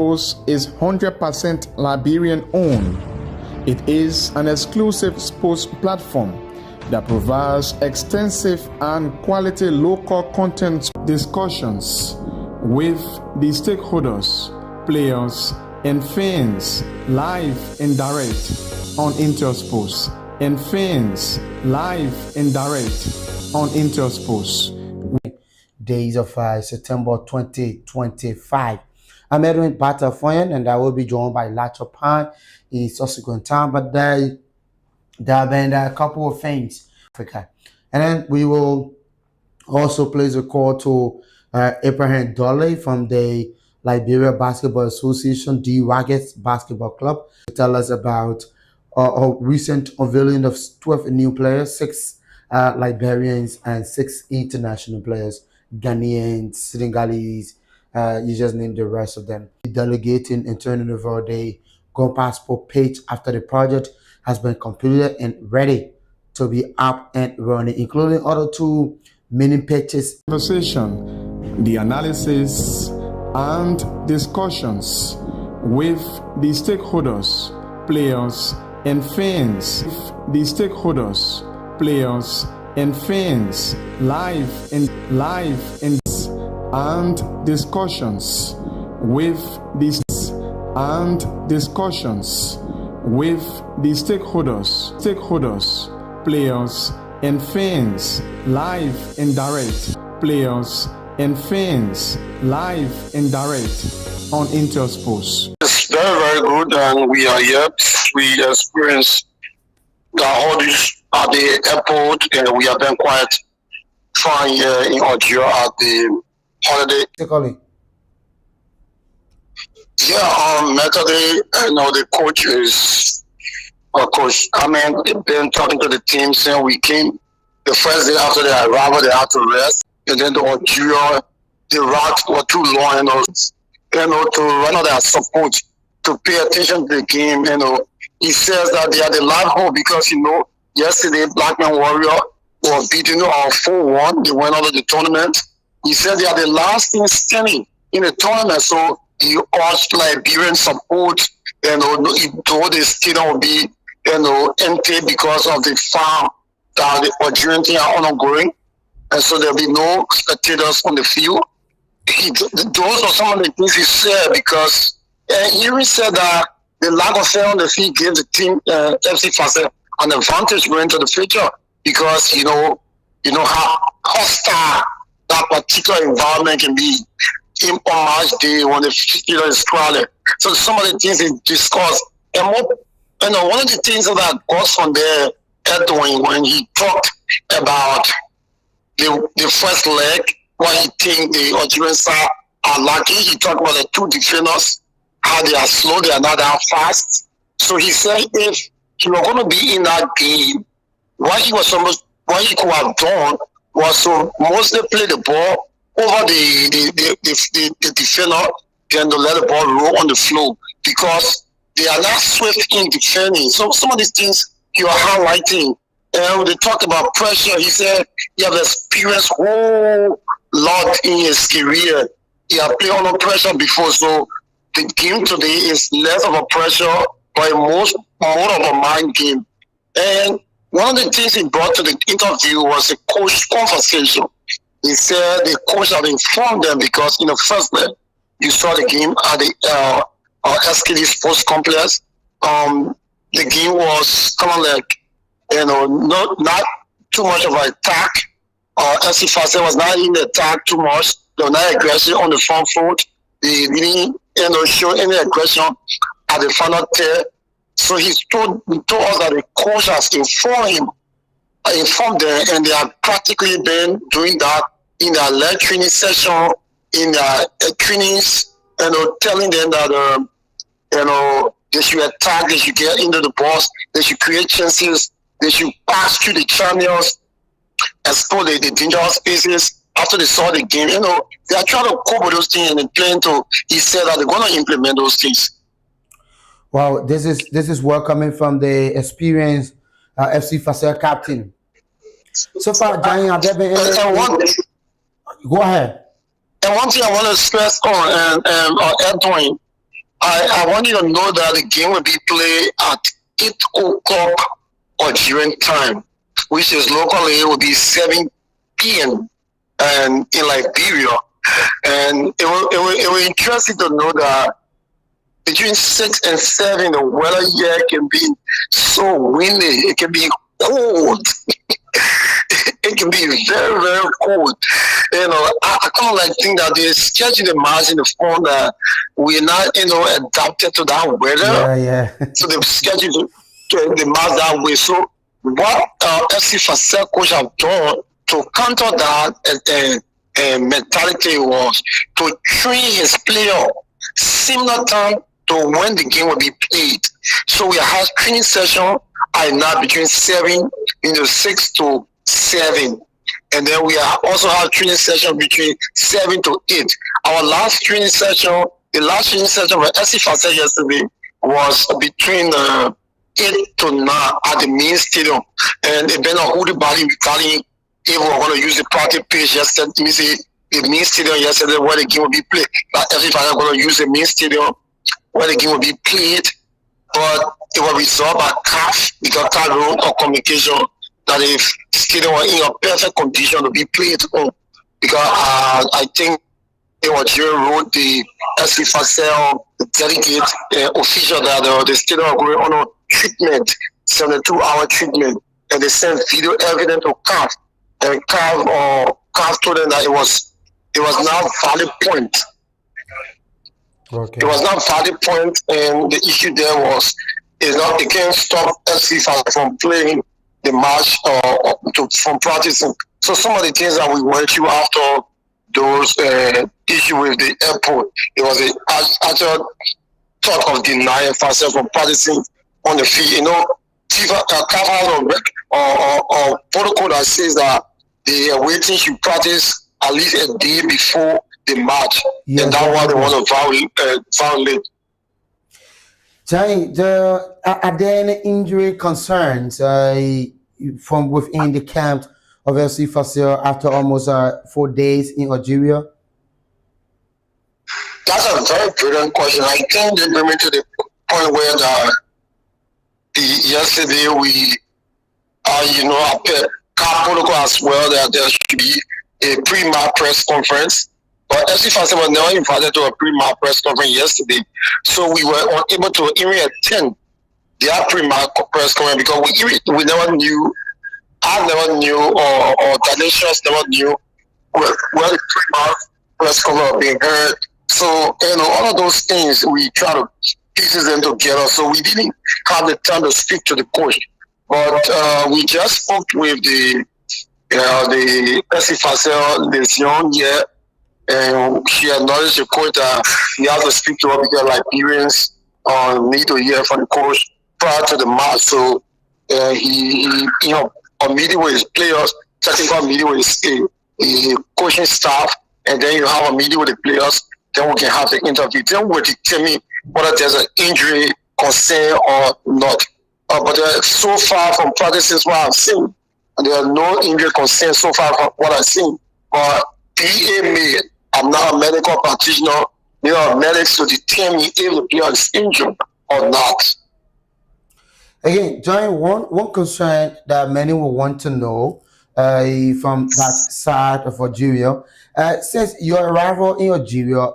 Sports is 100% Liberian owned. It is an exclusive sports platform that provides extensive and quality local content discussions with the stakeholders, players, and fans live and direct on Intersports, and fans live and direct on Intersports. Days of September 2025. I'm Edwin Batafoyan, and I will be joined by Lachopan in subsequent time. But there have been a couple of things, Africa, and then we will also place a call to Abraham Dolly from the Liberia Basketball Association, D Rockets Basketball Club, to tell us about a recent unveiling of 12 new players, 6 Liberians and 6 international players, Ghanaians, Senegalese, you just name the rest of them. Delegating and turning over the Go Passport page after the project has been completed and ready to be up and running, including other 2 mini pages. Conversation, the analysis and discussions with the stakeholders, players, and fans. The stakeholders, players, and fans live and discussions with the stakeholders, players, and fans live and direct, players and fans live and direct on Intersports. It's very good, and we are here. We experienced the audits at the airport, and we have been quite fine here in Algeria at the holiday. Yesterday, the coach is, Coach Amen, been talking to the team since we came. The first day after the arrival, they had to rest. And then the Algeria, the routes were too long, to run out their support, to pay attention to the game. He says that they are the live hope because, yesterday, Blackman Warrior was beating 4-1. They went out of the tournament. He said they are the last thing standing in the tournament. So he urged Liberian support, he told the stadium will be, empty because of the farm that the Algerian team are ongoing. And so there'll be no spectators on the field. Those are some of the things he said, because he even said that the lack of fans on the field gave the team, FC Fasel, an advantage going into the future, because you know how hostile that particular environment can be on match day when the field is crowded. So some of the things he discussed, and one of the things that goes from there, Edwin, when he talked about the first leg, what he think the Algerians are lucky. He talked about the 2 defenders, how they are slow, they are not that fast. So he said if he was going to be in that game, what he could have done was to mostly play the ball over the defender, then to let the ball roll on the floor, because they are not swift in defending. So some of these things you are highlighting. And when they talk about pressure, he said he has experienced a whole lot in his career. He has played under pressure before, so the game today is less of a pressure, but more of a mind game. And one of the things he brought to the interview was a coach conversation. He said the coach had informed them, because in the first leg, you saw the game at the SKD Sports Complex. The game was kind of like, not too much of an attack. FC Fasel was not in the attack too much. They were not aggressive on the front foot. They didn't, show any aggression at the final third. So he told us that the coach has informed them, and they have practically been doing that in their leg training session, in their trainings, telling them that, they should attack, they should get into the box, they should create chances, they should pass through the channels, explore the dangerous spaces. After they saw the game, they are trying to cope with those things, and they plan to. He said that they're going to implement those things. Wow, this is word coming from the experienced FC Fasel captain. So far, Johnny, have there been go ahead. And one thing I want to stress on, Edwin, I want you to know that the game will be played at 8 o'clock Algerian time, which is locally it will be 7 p.m. and in Liberia. And it will interest you to know that between 6 and 7, the weather here can be so windy. It can be cold. It can be very, very cold. You know, I kind of like think that they schedule the match in the form that we're not, adapted to that weather. Yeah. So they've scheduled the match that way. So what FC Fasel coach have done to counter that mentality was to train his player similar time to when the game will be played. So we have training session at night between 6 to 7. And then we also have training session between 7 to 8. Our last training session, the last training session with FC Fasel yesterday was between 8 to 9 at the main stadium. And depending on who the body regarding if we're going to use the practice pitch yesterday, the main stadium yesterday where the game will be played. But FC Fasel going to use the main stadium where the game will be played. But it was resolved by CAF because CAF wrote a communication that if stadium were in a perfect condition to be played on, because I think it was during wrote the FC Fasel delegate official that the stadium are going on a treatment, 72-hour treatment, and they sent video evidence to CAF, and CAF told them that it was not valid point. Okay. It was not valid point, and the issue there was it can't stop FC Fasel from playing the match from practicing. So some of the things that we went through after those issue with the airport, it was an actual thought of denying Fasel from practicing on the field. You know, FIFA has a protocol that says that they are waiting to practice at least a day before the match, and that's why they want to violate. Johnny, are there any injury concerns from within the camp of FC Fasel after almost 4 days in Algeria? That's a very brilliant question. I think they bring me to the point where yesterday we, CAF protocol as well that there should be a pre-match press conference. But FC Fasel was never invited to a pre-match press conference yesterday, so we were unable to even attend their pre-match press conference because we never knew. I never knew, or Danishas never knew where the pre-match press conference was being heard. So all of those things we try to pieces them together. So we didn't have the time to speak to the coach, but we just spoke with the FC Fasel Lesion here. And she acknowledged the coach that he has to speak to her because Liberians need to hear from the coach prior to the match. So he a meeting with his players, technical meeting with his coaching staff, and then you have a meeting with the players. Then we can have the interview. Then we'll determine whether there's an injury concern or not. But so far from practices what I've seen, there are no injury concerns so far from what I've seen. But PA made. I'm not a medical practitioner. Medics to determine if the player is injured or not. Again, John, one concern that many will want to know from that side of Algeria, since your arrival in Algeria,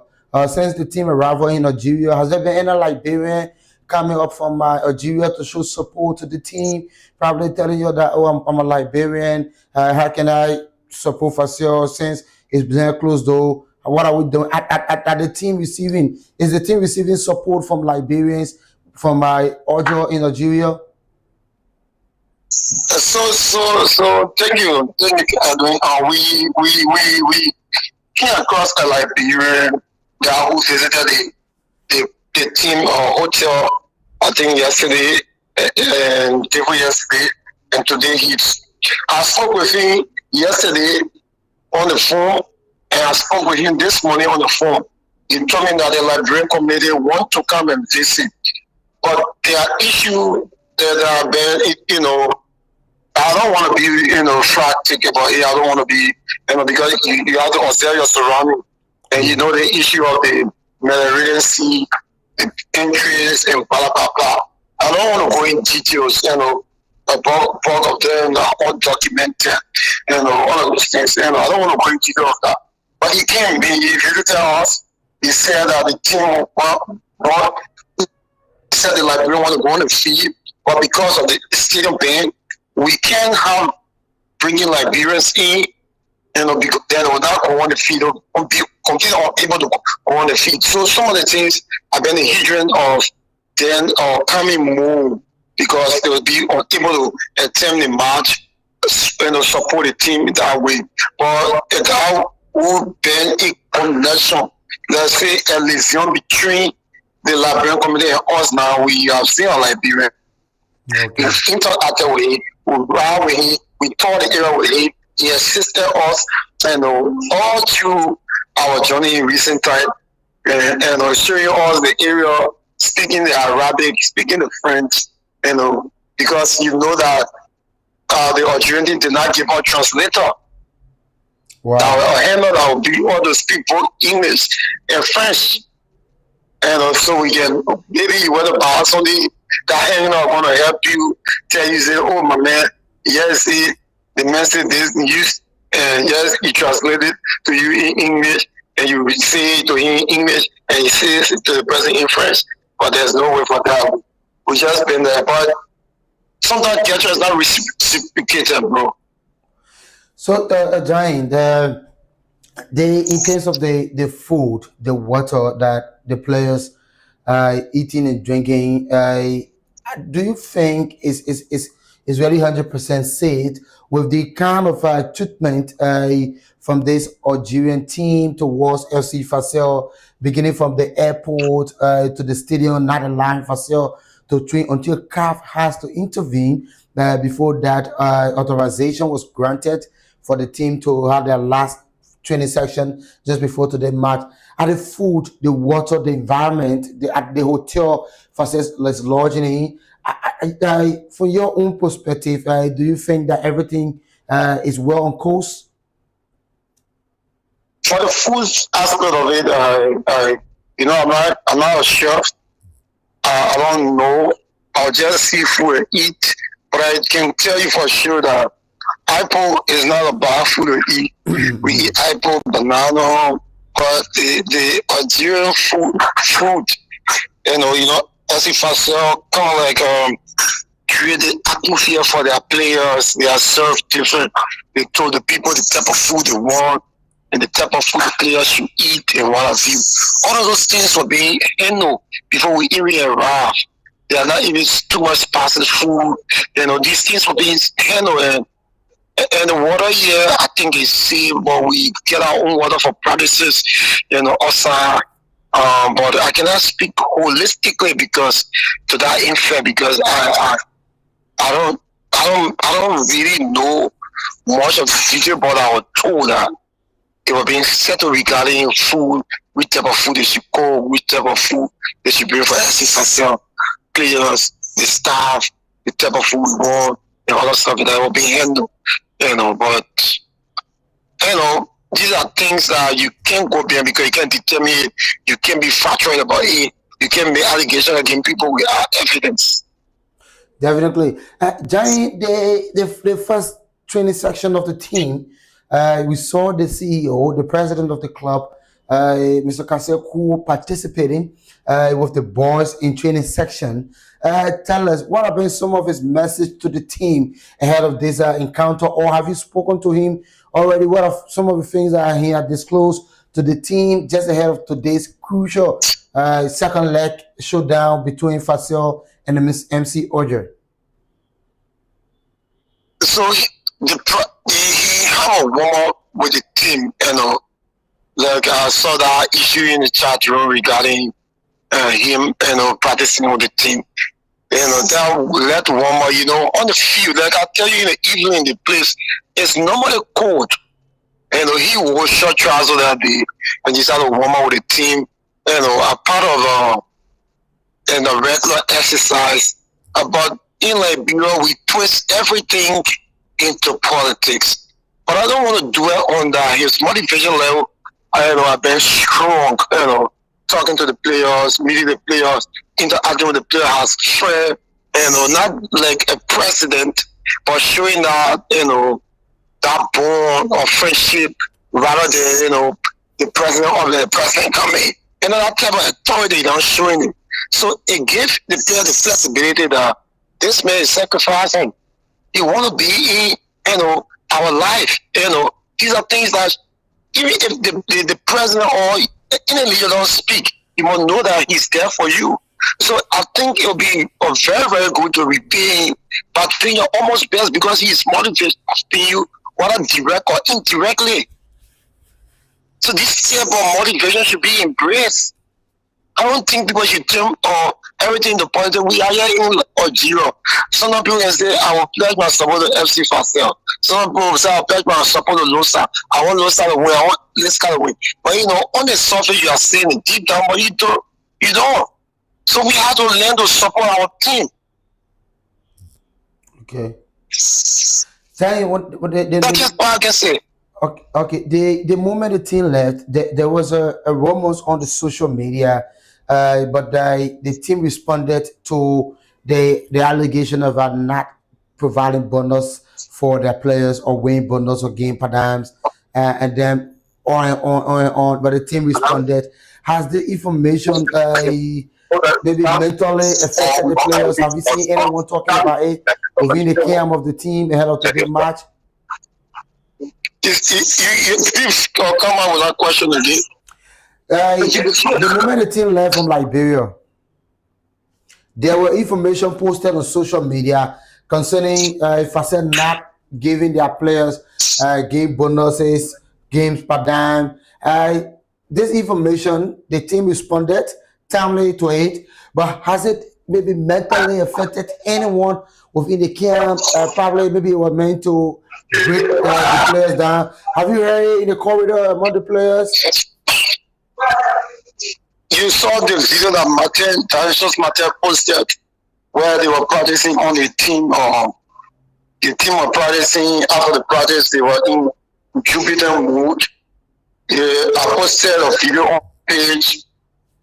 since the team arrival in Algeria, has there been any Liberian coming up from Algeria to show support to the team, probably telling you that, I'm a Liberian, how can I support Fasel since it's been closed door? What are we doing? At the team receiving? Is the team receiving support from Liberians from Ojo in Algeria? So thank you, Edwin. We came across a Liberian guy who visited the team hotel, I think yesterday and day before yesterday, and today I spoke with him yesterday on the phone, and I spoke with him this morning on the phone. He told me that the Liberian committee want to come and visit, but there are issues that have been, I don't want to be, flat ticket, but I don't want to be, because you have to observe your surroundings, and the issue of the Mediterranean Sea, the this and blah blah blah. I don't want to go in details, about both of them, all documented, all of those things. I don't want to go into detail of that. But he came, if you look at us, he said that the team said the Liberian want to go on the field, but because of the stadium ban, we can't have bringing Liberians in, because then without go on the field, be completely unable to go on the field. So some of the things have been a hindrance of then coming more, because they will be unable to attempt the match, support the team that way. But that would be a connection, let's say a liaison between the Liberian community and us. Now we have seen a Liberian. We interact way, we ride with him, we tour the area with him. He assisted us, all through our journey in recent time, and showing us the area, speaking the Arabic, speaking the French, because you know that the Algerian did not give us translator. Wow. Our handler that will be able to speak both English and French. So we can, maybe you want to buy something, that handler going to help you, tell you, say, oh my man, yes, the message is used, and yes, he translated to you in English, and you say it to him in English, and he says it to the person in French. But there's no way for that. We just been there, but sometimes gesture is not reciprocated, bro. So, Giant, in terms of the food, the water that the players are eating and drinking, do you think is really 100% safe with the kind of treatment from this Algerian team towards FC Fasel, beginning from the airport to the stadium, not allowing Fasel to train until CAF has to intervene before that authorization was granted for the team to have their last training section just before today match. Are the food, the water, the environment, at the hotel Fasel lodging in, from your own perspective, do you think that everything is well on course? For the food aspect of it, I'm not a chef. I don't know. I'll just see food and eat. But I can tell you for sure that apple is not a bad food to eat. We eat apple, banana, but the Algerian food, as if I sell kind of like create the atmosphere for their players. They are served different. They told the people the type of food they want and the type of food the players should eat and what have you. All of those things will be handled before we even arrive. They are not even too much spicy food. These things will be handled, and the water here, I think, is safe, but we get our own water for practices, outside. But I cannot speak holistically because to that infant, because I don't really know much of the detail, but I was told that it was being settled regarding food, which type of food they should cook, which type of food they should bring for assistance players, the staff, the type of food we want, and all that stuff that will be handled. But these are things that you can't go beyond because you can't determine, you can't be factual about it, you can't make allegations against people without evidence. Definitely. Giant, the first training section of the team, we saw the CEO, the president of the club, Mr. Kaseku, participating with the boys in training section. Tell us, what have been some of his message to the team ahead of this encounter, or have you spoken to him already? What are some of the things that he had disclosed to the team just ahead of today's crucial second leg showdown between Fasel and the MC Alger? So he had a war with the team, like I saw that issue in the chat room regarding him, practicing with the team. That let warmer, on the field, like I tell you, in the evening, the place is normally cold. He wore short trousers that day and he started warmer with the team, a part of the regular exercise. But in Liberia, we twist everything into politics. But I don't want to dwell on that. His motivation level, I've been strong, talking to the players, meeting the players, interacting with the player as friend, not like a president, but showing that, that bond of friendship rather than, the president coming. That type of authority not showing it. So it gives the player the flexibility that this man is sacrificing. He want to be in, our life. These are things that even if the president or any leader don't speak, you must know that he's there for you. So I think it'll be very, very good to repay him by doing your almost best because he is motivating you, whether direct or indirectly. So this type of motivation should be embraced. I don't think people should think everything the point that we are here in or zero. Some people can say, I will pledge my support to FC Fasel. Some people will say, I will pledge my support to Losa. I want Losa to win. I want this kind of win. But on the surface, you are saying it deep down, but you don't. So we have to learn to support our team. Okay. Tell you what That's just what I can say. Okay. The moment the team left, there was a rumors on the social media, but the team responded to the allegation of not providing bonus for their players or winning bonus or game paradigms, and then on. But the team responded. Has the information maybe mentally affected the players? Have you seen anyone talking about it within the camp of the team ahead of the match? Please come out with that question again. The moment the team left from Liberia, there were information posted on social media concerning Fasel not giving their players game bonuses, games per dime. This information, the team responded timely to it, but has it maybe mentally affected anyone within the camp? Probably maybe it was meant to break the players down. Have you heard it in the corridor among the players? You saw the video that Martin posted where they were practicing on a team, or the team were practicing. After the practice, they were in Jupiter Wood. I posted a video on page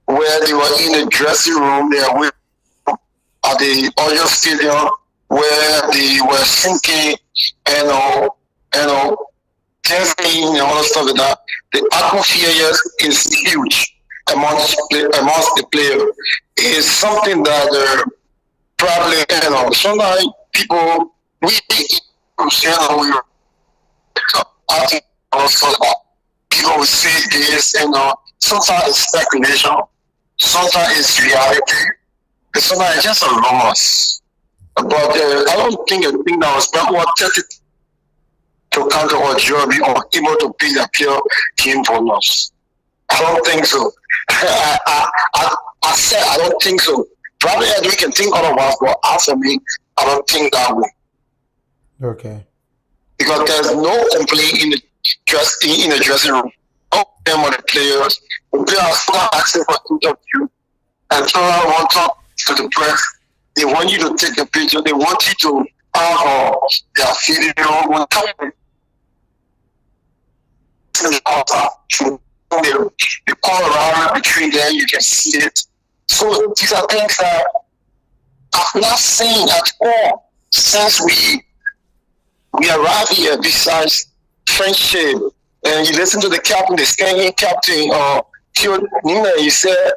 where they were in the dressing room there at the Oyo Stadium where they were sinking and dancing and all that stuff like that. The atmosphere is huge amongst the players. It's something that probably sometimes people I think also people will say this sometimes it's speculation, sometimes it's reality, and sometimes it's just a rumors. But I don't think a thing that was wanted to counter or be or able to pay the pure game bonus. I don't think so. I said I don't think so. Probably we can think otherwise, but after me, I don't think that way. Okay. Because there's no complaint in the dressing room. No them on the players. The players are asking for interview, and so I want to talk to the press. They want you to take a picture. They want you to have their video. They call around between them. You can see it. So these are things that I've not seen at all since we arrived here. Besides friendship, and you listen to the captain, the standing captain, Nina, he said,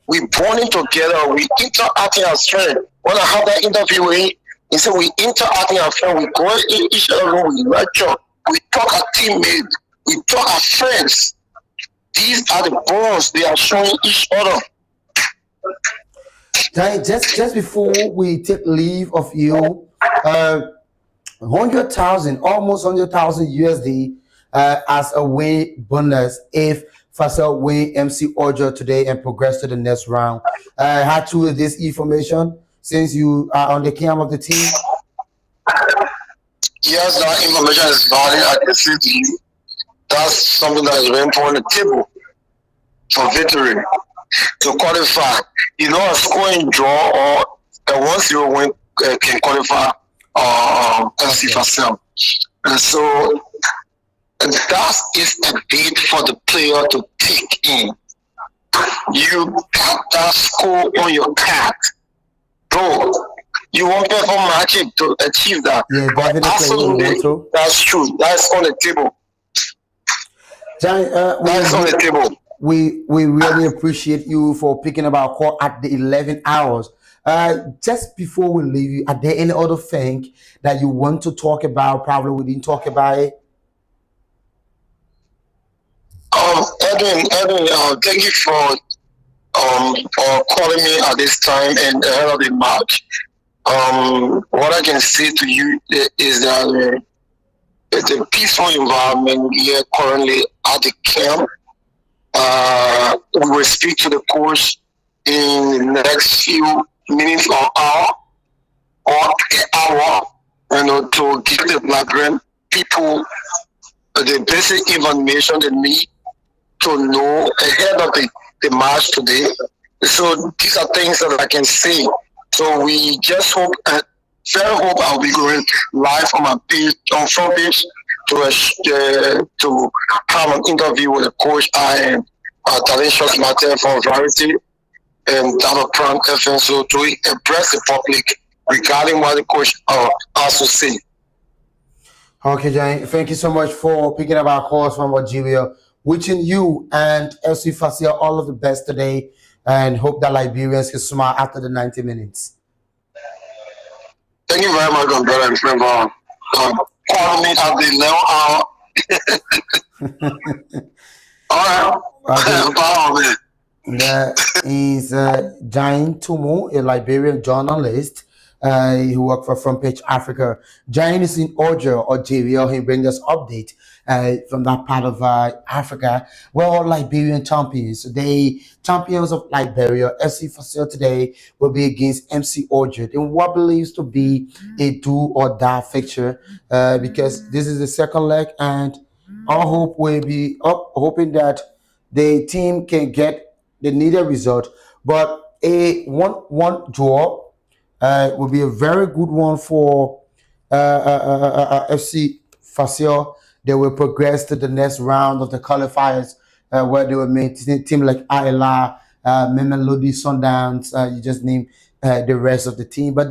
we bonding together, we interacting as friends. When I had that interview with him, he said, we interacting as friends, we go in each other room, we lecture, we talk as teammates, we talk as friends. These are the bonds they are showing each other. Just before we take leave of you, 100,000, almost 100,000 USD as a win bonus if Fasel win MC Ojo today and progress to the next round. How true is this information since you are on the camp of the team? Yes, that information is valid. I can see to you. That's something that is very important to table for victory to qualify. A scoring draw or a 1-0 win can qualify FC Fasel. And so that is a bid for the player to take in. you got that score on your card, bro. You won't perform magic to achieve that. Yeah, definitely. Absolutely, that's true. That's on the table. That's on the table. We really appreciate you for picking up our call at the 11 hours. Just before we leave you, are there any other thing that you want to talk about? Probably we didn't talk about it. Edwin, thank you for calling me at this time and ahead of the match. What I can say to you is that it's a peaceful environment here currently at the camp. We will speak to the coach in the next few minutes or hour, to give the Blackburn people the basic information they need to know ahead of the match today. So these are things that I can say. So we just hope, very hope I'll be going live on my page, on front page, to have an interview with the coach and Talentious Matter from Variety and Dava Prank FM, so to address the public regarding what the coach has to say. Okay, Jane, thank you so much for picking up our calls from Algeria. Wishing you and FC Fascia all of the best today, and hope that Liberians can smile after the 90 minutes. Thank you very much, brother and friend, for calling me at the 11 hour. All right. That is Jane Tumu, a Liberian journalist who works for Front Page Africa. Jane is in Algeria. He brings us update from that part of Africa. We're all Liberian champions. The champions of Liberia, FC Fascia today, will be against MC Alger in what believes to be a do or die fixture because this is the second leg, and our hope will be hoping that the team can get the needed result. But a 1-1 draw will be a very good one for FC Fascia. They will progress to the next round of the qualifiers where they will meet a team like Ayla, Mamelodi Sundowns, you just name the rest of the team. But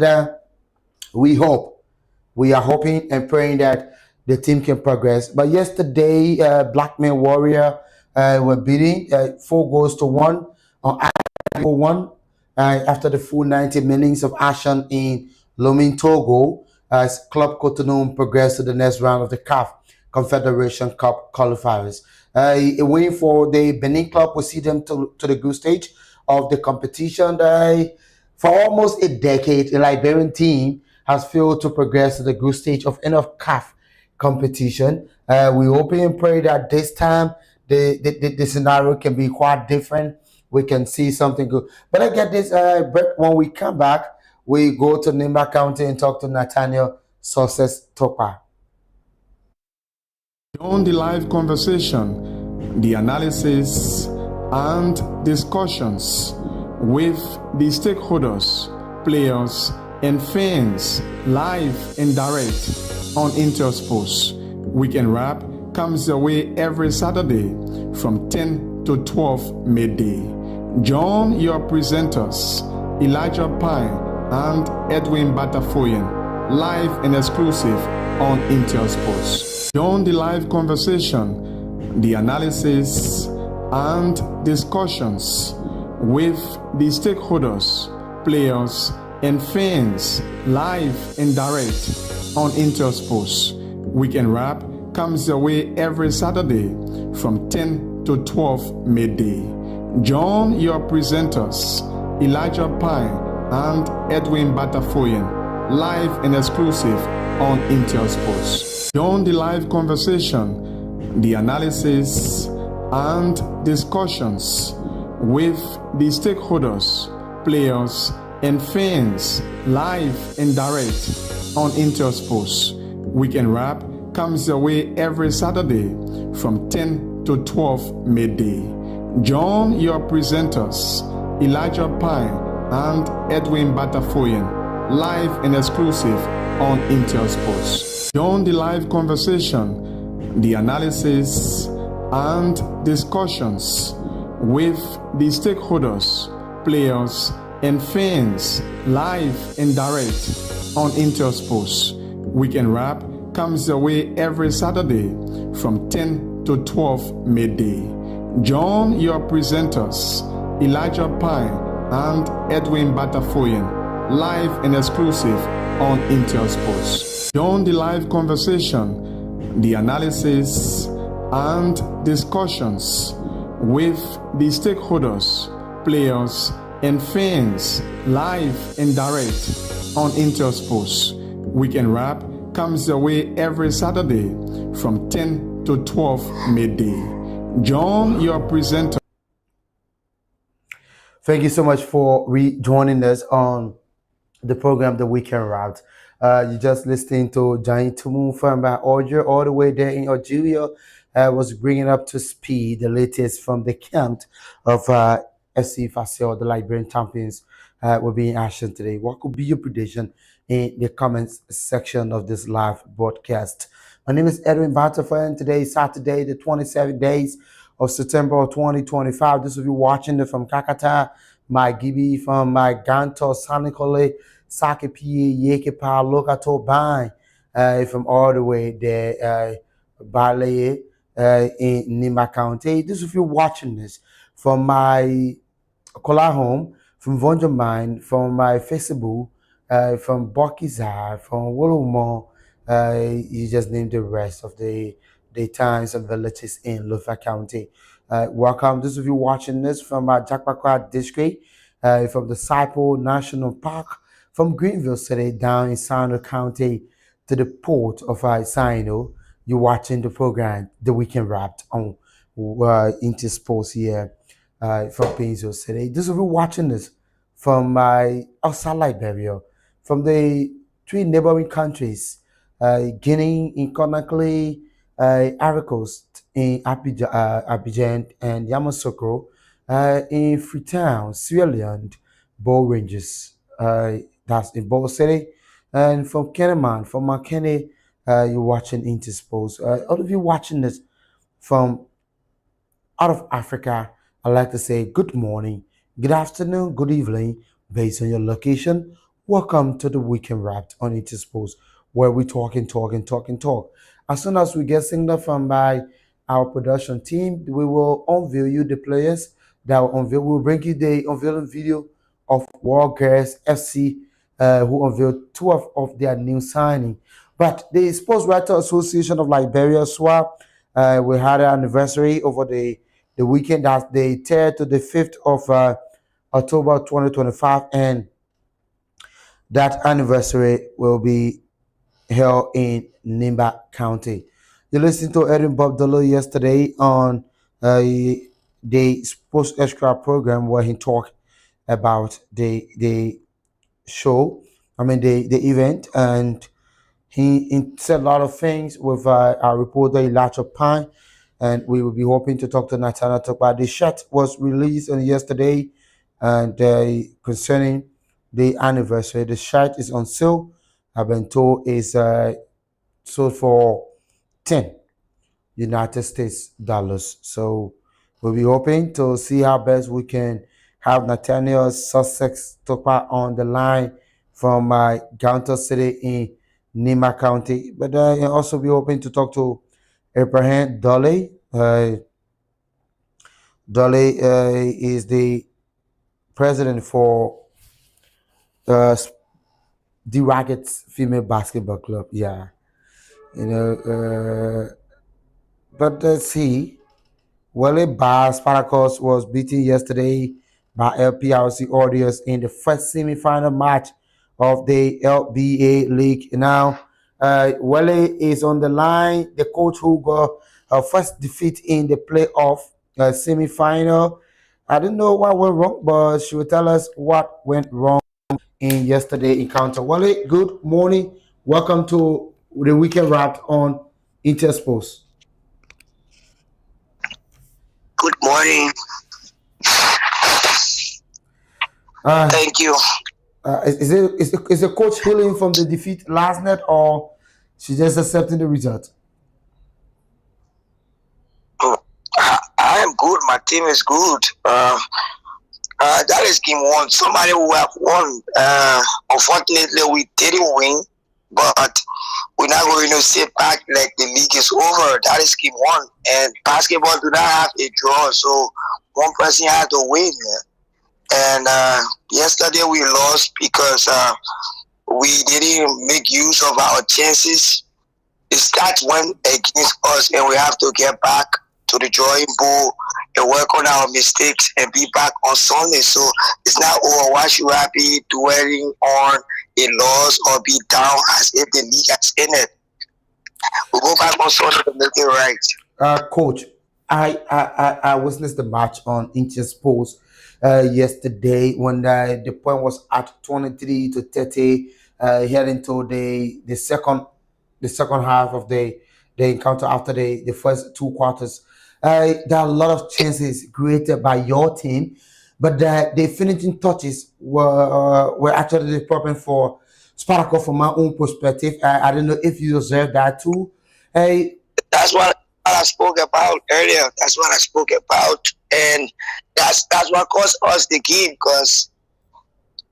we are hoping and praying that the team can progress. But yesterday, Blackman Warrior were beating 4-1 on after the full 90 minutes of action in Lomé, Togo, as Club Cotonou progressed to the next round of the CAF Confederation Cup qualifiers. A win for the Benin club will see them to the group stage of the competition. For almost a decade, the Liberian team has failed to progress to the group stage of any of CAF competition. We hope and pray that this time the scenario can be quite different. We can see something good. But I get this break. When we come back, we go to Nimba County and talk to Nathaniel Success Topa. On the live conversation, the analysis and discussions with the stakeholders, players, and fans live and direct on Intersports. Weekend Wrap comes your way every Saturday from 10 to 12 midday. Join your presenters, Elijah Pine and Edwin Batafoyan, live and exclusive on Intersports. Join the live conversation, the analysis and discussions with the stakeholders, players, and fans live and direct on Intersports. Weekend Wrap comes your way every Saturday from 10 to 12 midday. Join your presenters, Elijah Pine and Edwin Batafoyan, live and exclusive on Intersports. Join the live conversation, the analysis and discussions with the stakeholders, players, and fans live and direct on Intersports. Weekend Wrap comes your way every Saturday from 10 to 12 midday. Join your presenters, Elijah Pine and Edwin Batafoyan, live and exclusive on Intersports. Join the live conversation, the analysis and discussions with the stakeholders, players, and fans live and direct on Intersports. Weekend Wrap comes your way every Saturday from 10 to 12 midday. Join your presenters, Elijah Pine and Edwin Batafoyen, live and exclusive on Intersports. Join the live conversation, the analysis, and discussions with the stakeholders, players, and fans live and direct on Intersports. Weekend Wrap comes your way every Saturday from 10 to 12 midday. Join your presenter. Thank you so much for rejoining us on the program, The Weekend Route. You just listening to Giant Tumu from audio all the way there in Algeria. Was bringing up to speed the latest from the camp of FC Fasel, the Liberian champions, will be in action today. What could be your prediction in the comments section of this live broadcast? My name is Edwin Batafoyen, and today is Saturday, the 27th days of September 2025. This will be watching it from Kakata, my Gibi, from my Ganto, Sanikole, Sakepi, Yekepa, Lokato, Bine, from all the way there, Baleye, in Nima County. This if you're watching this from my Kola home, from Vonja Mine, from my Facebook, from Bokizar, from Wolumo, you just name the rest of the towns and villages in Lufa County. Welcome. This if you're watching this from Jakpakwa district, from the Saipo National Park, from Greenville City down in Sando County to the port of Sino. You're watching the program, The Weekend Wrapped on Intersports here from Painesville City. This will be watching this from outside Liberia, from the three neighboring countries, Guinea in Conakry, Ivory Coast in Abidjan and Yamoussoukro, in Freetown, Sierra Leone, Bow Ranges, that's in Bow City, and from Keneman, from Makene. You're watching Intersports. All of you watching this from out of Africa, I'd like to say good morning, good afternoon, good evening, based on your location. Welcome to the Weekend Wrapped on Intersports, where we talk. As soon as we get signal from by our production team, we will unveil you the players that will unveil. We'll bring you the unveiling video of World Girls FC, who unveiled two of their new signing. But the Sports Writer Association of Liberia, SWAP, we had an anniversary over the weekend, that's the 3rd to the 5th of October 2025, and that anniversary will be held in Nimba County. You listened to Erin Bob Dolo yesterday on the Sports Extra program where he talked about the show, the event, and he said a lot of things with our reporter Elijah Pine, and we will be hoping to talk to Nathaniel Tokpa. The shirt was released on yesterday, and concerning the anniversary, the shirt is on sale. I've been told is sold for $10 United States dollars. So we'll be hoping to see how best we can have Nathaniel Sussex Tokpa on the line from Ganto City in Nima County, but I'll also be hoping to talk to Abraham Dolly. Dolly is the president for the Rackets Female Basketball Club. Yeah, but let's see. Wale Bar Spartacus was beaten yesterday by LPRC Audios in the first semi-final match of the LBA League. Now, Wale is on the line, the coach who got her first defeat in the playoff semi-final. I don't know what went wrong, but she will tell us what went wrong in yesterday's encounter. Wale, good morning. Welcome to the Weekend Wrapped on Intersports. Good morning. Thank you. Is the coach healing from the defeat last night, or she just accepting the result? I am good. My team is good. That is game one. Somebody who have won. Unfortunately, we didn't win, but we're not going to sit back like the league is over. That is game one. And basketball do not have a draw, so one person had to win. And yesterday we lost because we didn't make use of our chances. The stats went against us, and we have to get back to the drawing board and work on our mistakes and be back on Sunday. So it's not over. Why should I be dwelling on a loss or be down as if the league has ended? We'll go back on Sunday to make it right. Coach, I witnessed the match on Inches Post yesterday when the point was at 23-30, heading to the second half of the encounter after the first two quarters. There are a lot of chances created by your team, but the finishing touches were actually the problem for Spartacus from my own perspective. I don't know if you observed that too. That's what I spoke about earlier. That's what I spoke about, and that's what cost us the game. Because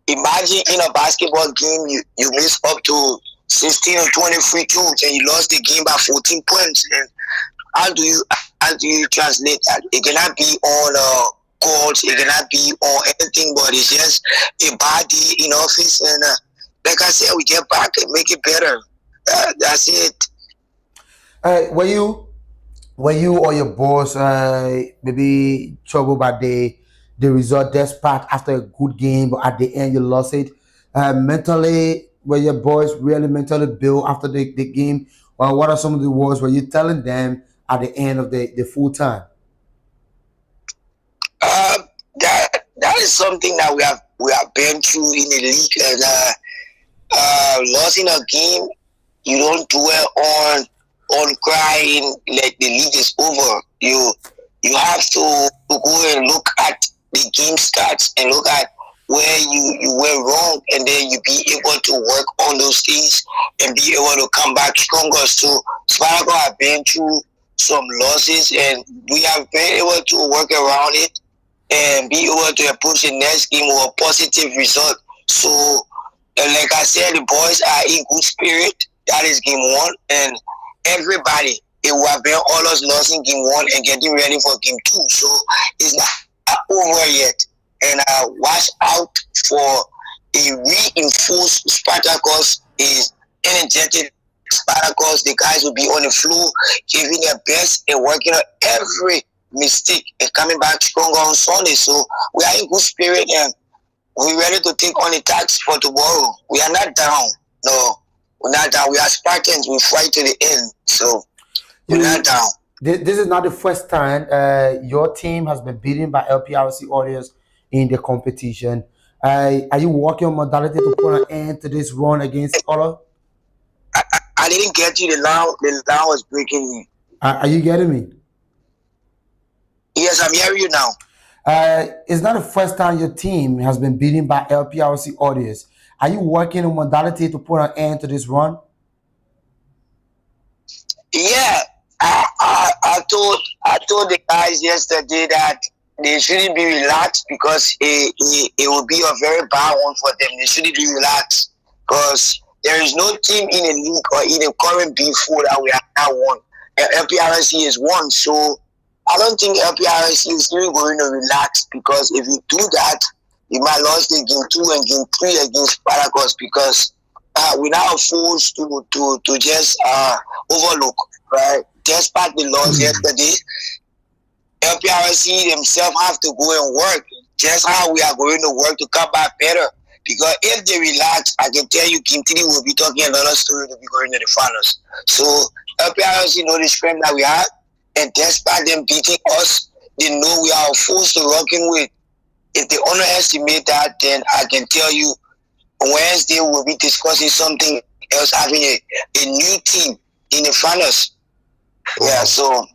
imagine in a basketball game, you miss up to 16 or 20 free throws and you lost the game by 14 points. And how do you translate that? It cannot be on courts, it cannot be on anything, but it's just a bad day in office. And like I said, we get back and make it better. That's it. Were you or your boss maybe troubled by the result despite after a good game, but at the end you lost it? Mentally, were your boys really mentally built after the game? Or what are some of the words were you telling them at the end of the full time? That is something that we have been through in the league. And losing a game, you don't dwell on crying like the league is over. You have to go and look at the game stats and look at where you went wrong, and then you be able to work on those things and be able to come back stronger. So Spartacus have been through some losses, and we have been able to work around it and be able to approach the next game with a positive result. So, like I said, the boys are in good spirit. That is game one, and everybody, it will have been all us lost in game one and getting ready for game two. So it's not over yet. And watch out for a reinforced Spartacus, is energetic Spartacus. The guys will be on the floor, giving their best and working on every mistake and coming back stronger on Sunday. So we are in good spirit and we're ready to take on the task for tomorrow. We are not down. No, we're not down. We are Spartans. We fight to the end. So we're not down. This is not the first time your team has been beaten by LPRC Warriors in the competition. Are you working on modality to put an end to this run against Color? I didn't get you. The line was breaking. Are you getting me? Yes, I'm hearing you now. It's not the first time your team has been beaten by LPRC Warriors. Are you working on modality to put an end to this run? Yeah, I told the guys yesterday that they shouldn't be relaxed because it will be a very bad one for them. They shouldn't be relaxed because there is no team in the league or in the current B4 that we have now won. LPRC is one, so I don't think LPRC is really going to relax, because if you do that, you might lose the game 2 and game 3 against Spartacus, because we're now forced to just overlook, right? Despite the loss yesterday, LPRC themselves have to go and work, just how we are going to work to come back better. Because if they relax, I can tell you, Game 3 will be talking another story to be going to the finals. So LPRC know the strength that we have, and despite them beating us, they know we are forced to working with. If they underestimate that, then I can tell you, Wednesday we'll be discussing something else, having a new team in the finals. Yeah, so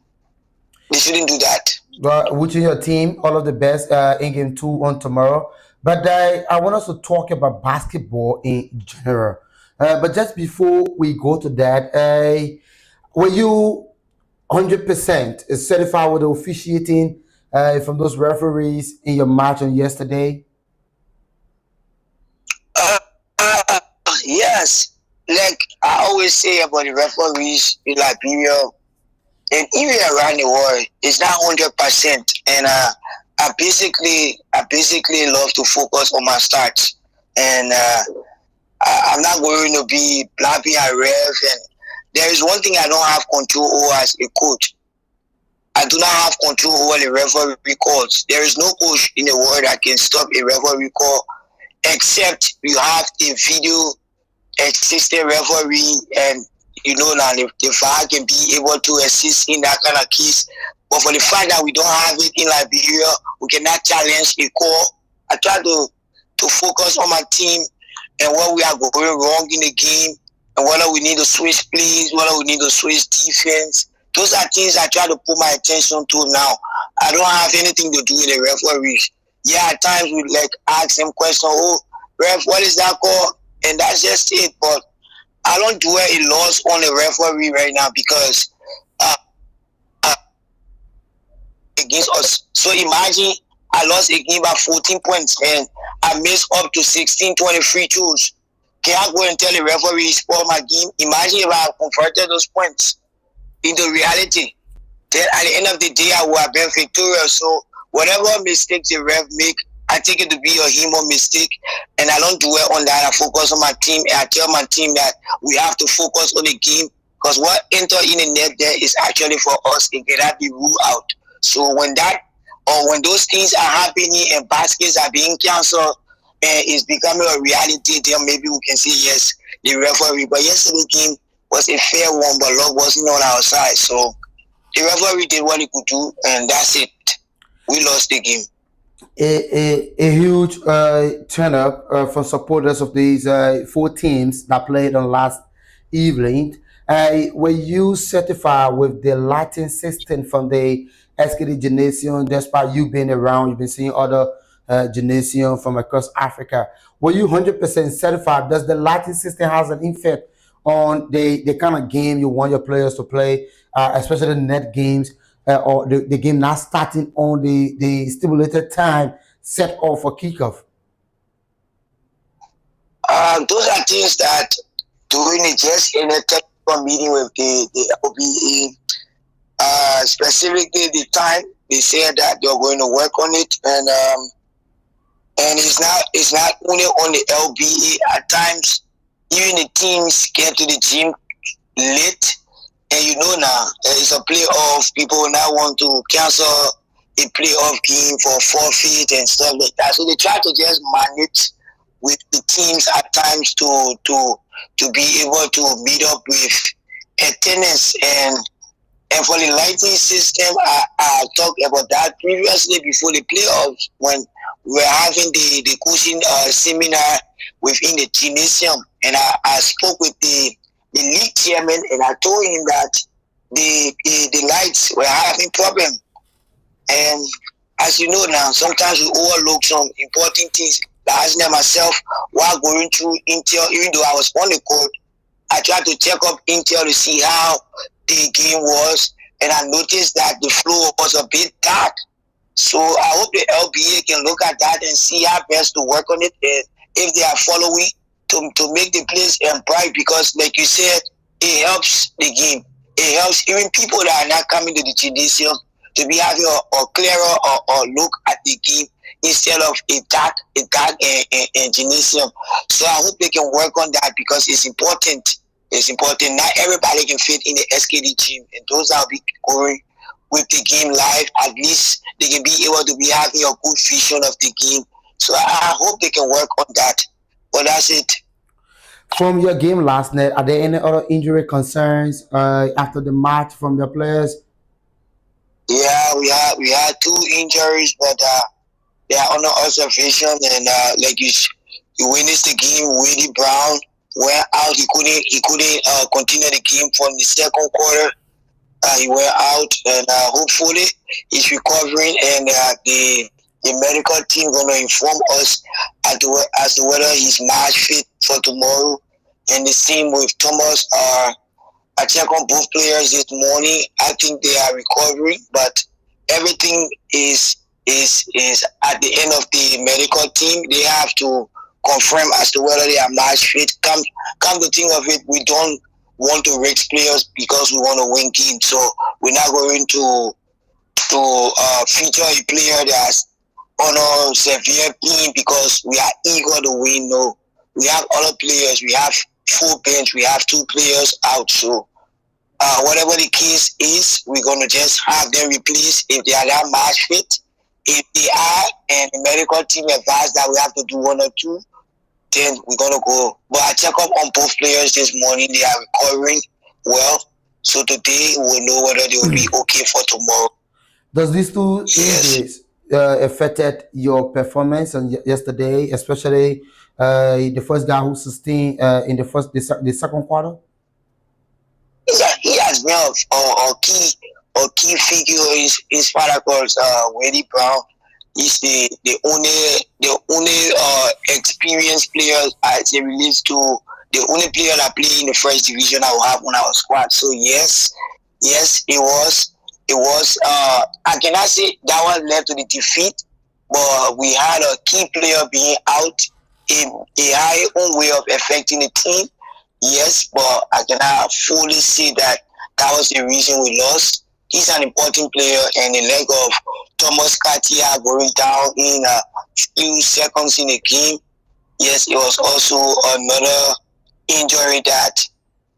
they shouldn't do that. Well, wishing your team all of the best in game 2 on tomorrow. But I want us to talk about basketball in general. But just before we go to that, were you 100% certified with the officiating from those referees in your match on yesterday? Uh, uh, yes, like I always say about the referees in Liberia and even around the world, it's not 100%. And I basically love to focus on my stats, and I'm not going to be blabbing a ref. And there is one thing I don't have control over as a coach. I do not have control over the referee calls. There is no coach in the world that can stop a referee call except you have a video assistant referee, and now the VAR can be able to assist in that kind of case. But for the fact that we don't have it in Liberia, we cannot challenge a call. I try to focus on my team and what we are going wrong in the game, and whether we need to switch plays, whether we need to switch defense. Those are things I try to put my attention to now. I don't have anything to do with the referees. Yeah, at times we ask them questions. Oh, ref, what is that call? And that's just it. But I don't dwell a loss on the referee right now because against us. So imagine I lost a game by 14 points and I missed up to 16, 23 twos. Can I go and tell the referee for my game? Imagine if I converted those points into reality. Then at the end of the day, I would have been victorious. So whatever mistakes the ref make, I take it to be a human mistake, and I don't dwell on that. I focus on my team, and I tell my team that we have to focus on the game because what enter in the net there is actually for us. It cannot be ruled out. So when those things are happening and baskets are being cancelled and it's becoming a reality, then maybe we can say yes, the referee. But yesterday's game was a fair one, but luck wasn't on our side. So the referee did what he could do, and that's it. We lost the game. A huge turn up for supporters of these four teams that played on last evening. Were you certified with the lighting system from the SKD Gymnasium? Despite you being around, you've been seeing other gymnasium from across Africa. Were you 100% certified? Does the lighting system has an effect on the kind of game you want your players to play, especially the net games? Or the game not starting on the stipulated time set off for kickoff? Those are things that during just in a technical meeting with the OBE, specifically the time they said that they're going to work on it, and it's not only on the LBE. At times, even the teams get to the gym late. And now, it's a playoff. People now want to cancel a playoff game for forfeit and stuff like that. So they try to just manage with the teams at times to be able to meet up with attendance. And for the lighting system, I talked about that previously before the playoffs when we were having the coaching seminar within the gymnasium. And I spoke with the league chairman, and I told him that the lights were having problem. And as you know now, sometimes we overlook some important things. Like asking myself while going through Intel, even though I was on the court, I tried to check up Intel to see how the game was, and I noticed that the floor was a bit dark. So I hope the LBA can look at that and see how best to work on it, and if they are following to make the place bright, because like you said, it helps the game. It helps even people that are not coming to the gymnasium to be having a clearer or look at the game instead of a dark gymnasium. So I hope they can work on that because it's important. It's important. Not everybody can fit in the SKD gym, and those that will be going with the game live, at least they can be able to be having a good vision of the game. So I hope they can work on that. But that's it. From your game last night, are there any other injury concerns after the match from your players? Yeah, we had two injuries, but they are under observation. And like you witnessed the game, Willie Brown went out. He couldn't continue the game from the second quarter. He went out, and hopefully he's recovering. And the medical team going to inform us as to whether he's match fit for tomorrow. And the same with Thomas. I checked on both players this morning. I think they are recovering, but everything is at the end of the medical team. They have to confirm as to whether they are match fit. Come to think of it, we don't want to risk players because we want to win games. So we're not going to feature a player that's on a severe pain because we are eager to win. No, we have other players. We have full bench. We have 2 players out. So whatever the case is, we're going to just have them replaced if they are that match fit. If they are, and the medical team advised that we have to do 1 or 2, then we're going to go. But I check up on both players this morning. They are recovering well. So today we'll know whether they will be okay for tomorrow. Does these 2 injuries affected your performance on yesterday, especially the first guy who sustained in the second quarter? Yeah, he has been a key figure. His father called Wade Brown. He's the only experienced player as it relates to the only player that played in the first division I will have on our squad. So yes, it was. I cannot say that one led to the defeat, but we had a key player being out. It had its own way of affecting the team. Yes, but I cannot fully say that was the reason we lost. He's an important player, and the leg of Thomas Katia going down in a few seconds in the game. Yes, it was also another injury that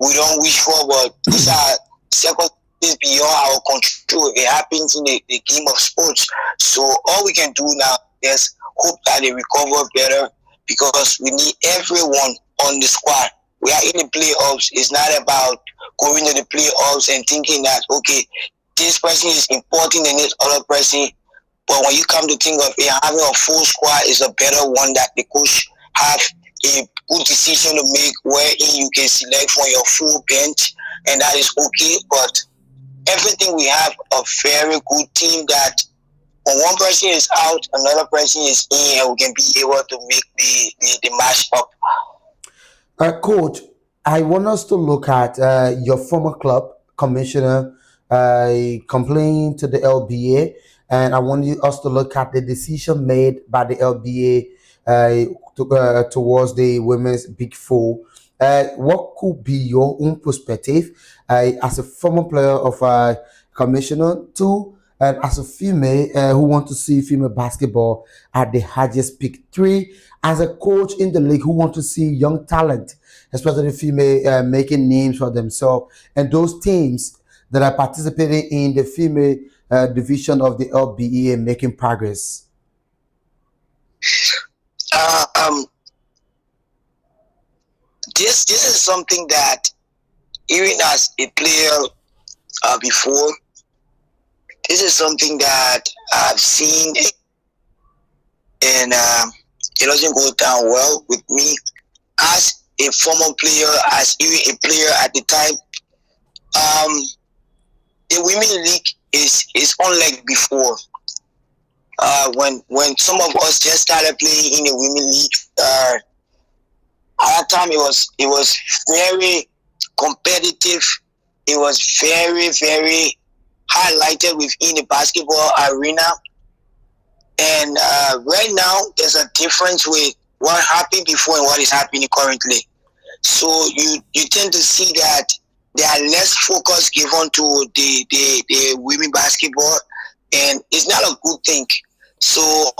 we don't wish for, but these are circumstances beyond our control. It happens in the game of sports. So all we can do now is hope that they recover better, because we need everyone on the squad. We are in the playoffs. It's not about going to the playoffs and thinking that, okay, this person is important than this other person. But when you come to think of it, having a full squad is a better one, that the coach have a good decision to make wherein you can select from your full bench, and that is okay. But everything, we have a very good team that when one person is out, another person is in, and we can be able to make the match up. Coach, I want us to look at your former club commissioner complained to the LBA, and I want us to look at the decision made by the LBA towards the women's Big Four. What could be your own perspective as a former player of commissioner, too, and as a female who want to see female basketball at the highest peak, 3, as a coach in the league who want to see young talent, especially female, making names for themselves, and those teams that are participating in the female division of the LBA making progress? This is something that, even as a player before, this is something that I've seen, and it doesn't go down well with me as a former player, as even a player at the time. The women league is unlike before. When some of us just started playing in the women league, at that time it was very competitive. It was very, very highlighted within the basketball arena. And right now, there's a difference with what happened before and what is happening currently. So you tend to see that there are less focus given to the women basketball, and it's not a good thing. So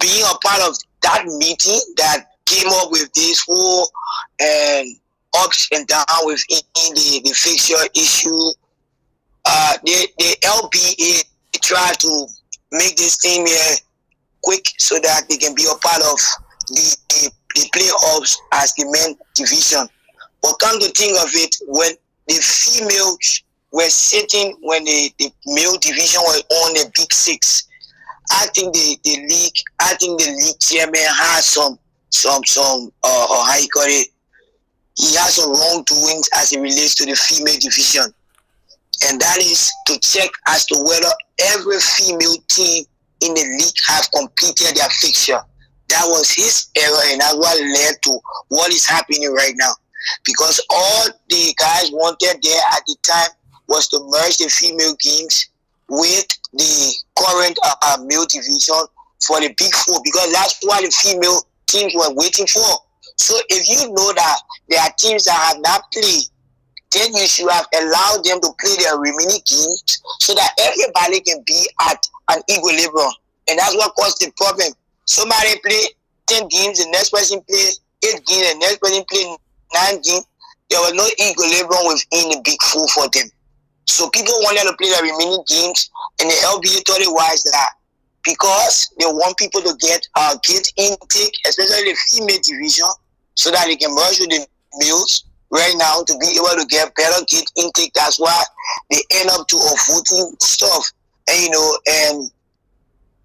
being a part of that meeting that came up with this whole and ups and down within the fixture issue, the LBA tried to make this thing here quick so that they can be a part of the playoffs as the men division. But come to think of it, when the females were sitting, when the male division was on the Big Six, I think the league chairman has some how you call it, he has some wrongdoings as it relates to the female division. And that is to check as to whether every female team in the league have completed their fixture. That was his error, and that's what led to what is happening right now. Because all the guys wanted there at the time was to merge the female games with the current male division for the Big Four, because that's what the female teams were waiting for. So if you know that there are teams that have not played, then you should have allowed them to play their remaining games so that everybody can be at an equilibrium. And that's what caused the problem. Somebody play 10 games, the next person play 8 games, the next person play 9 games. There was no equilibrium within the Big Four for them. So people wanted to play the remaining games, and the LBA thought it was that because they want people to get intake, especially the female division, so that they can merge with the males right now to be able to get better gate intake. That's why they end up to a voting stuff. And and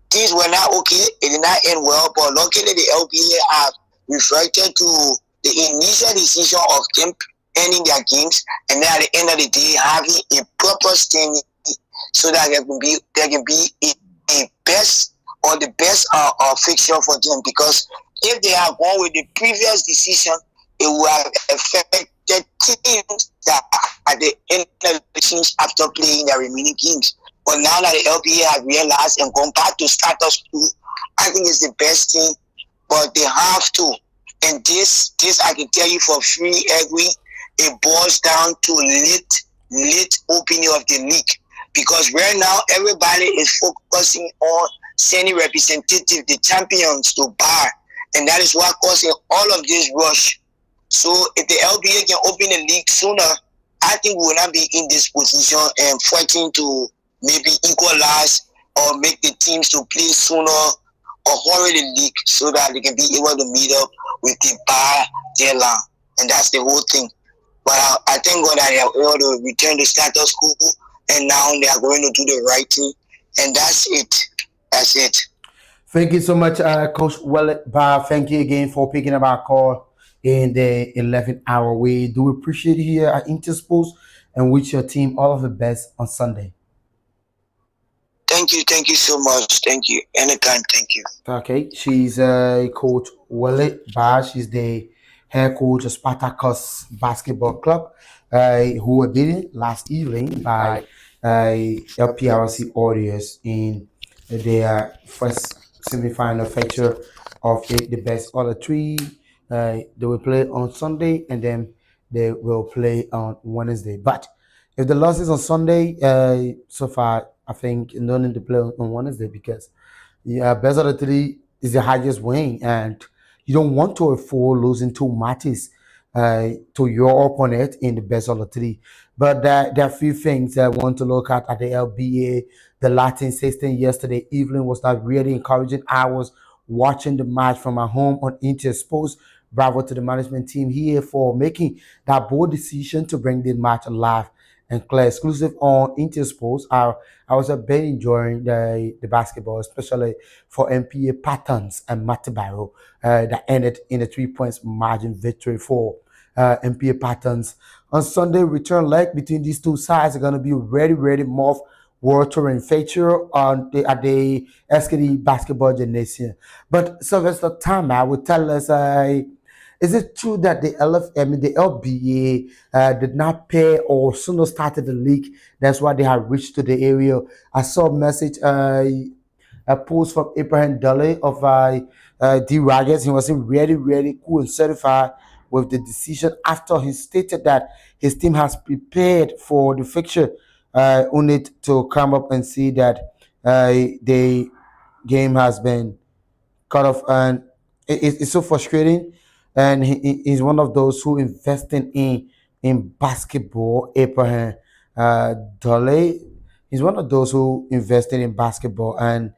things were not okay. It did not end well, but luckily the LBA have reflected to the initial decision of them ending their games, and then at the end of the day having a proper standing so that there can be a best or the best fixture for them. Because if they have gone with the previous decision, it will have affected teams that at the end of the season after playing their remaining games. But now that the LPA have realized and gone back to status quo, I think it's the best thing. But they have to. And this I can tell you for free, Edwin, it boils down to late opening of the league. Because right now, everybody is focusing on sending representative, the champions, to bar. And that is what causing all of this rush. So if the LBA can open the league sooner, I think we will not be in this position and fighting to maybe equalize or make the teams to play sooner or hurry the league so that they can be able to meet up with the bar deadline. And that's the whole thing. But I thank God that they are able to return the status quo, and now they are going to do the right thing. And that's it. That's it. Thank you so much, Coach Wallet Bar. Thank you again for picking up our call in the 11th hour. We do appreciate you here at Intersports and wish your team all of the best on Sunday. Thank you so much. Thank you. Anytime, thank you. Okay, she's Coach Wallet Bar. She's the head coach of Spartacus Basketball Club, who were beaten last evening by LPRC Warriors in their first semi-final fixture of the best of the three. They will play on Sunday, and then they will play on Wednesday. But if the loss is on Sunday, so far I think you don't need to play on Wednesday, because best of the three is the highest win, and you don't want to afford losing 2 matches to your opponent in the best of the three. But there are a few things I want to look at the LBA. The Latin 16 yesterday evening was not really encouraging. I was watching the match from my home on Intersports. Bravo to the management team here for making that bold decision to bring the match alive and clear, exclusive on Intersports. I was a bit enjoying the basketball, especially for MPA Patterns and Matibaro, that ended in a 3 points margin victory for MPA Patterns. On Sunday, return leg between these two sides are going to be very more world touring feature at the SKD Basketball Gymnasium. But Sylvester Tama will tell us, is it true that the LBA did not pay or sooner started the league? That's why they have reached to the area. I saw a message, a post from Abraham Dole of D. Rogers. He was really cool and certified with the decision after he stated that his team has prepared for the fixture. Only to come up and see that the game has been cut off, and it's so frustrating. And he's one of those who investing in basketball. Abraham Dole, he's one of those who invested in basketball, and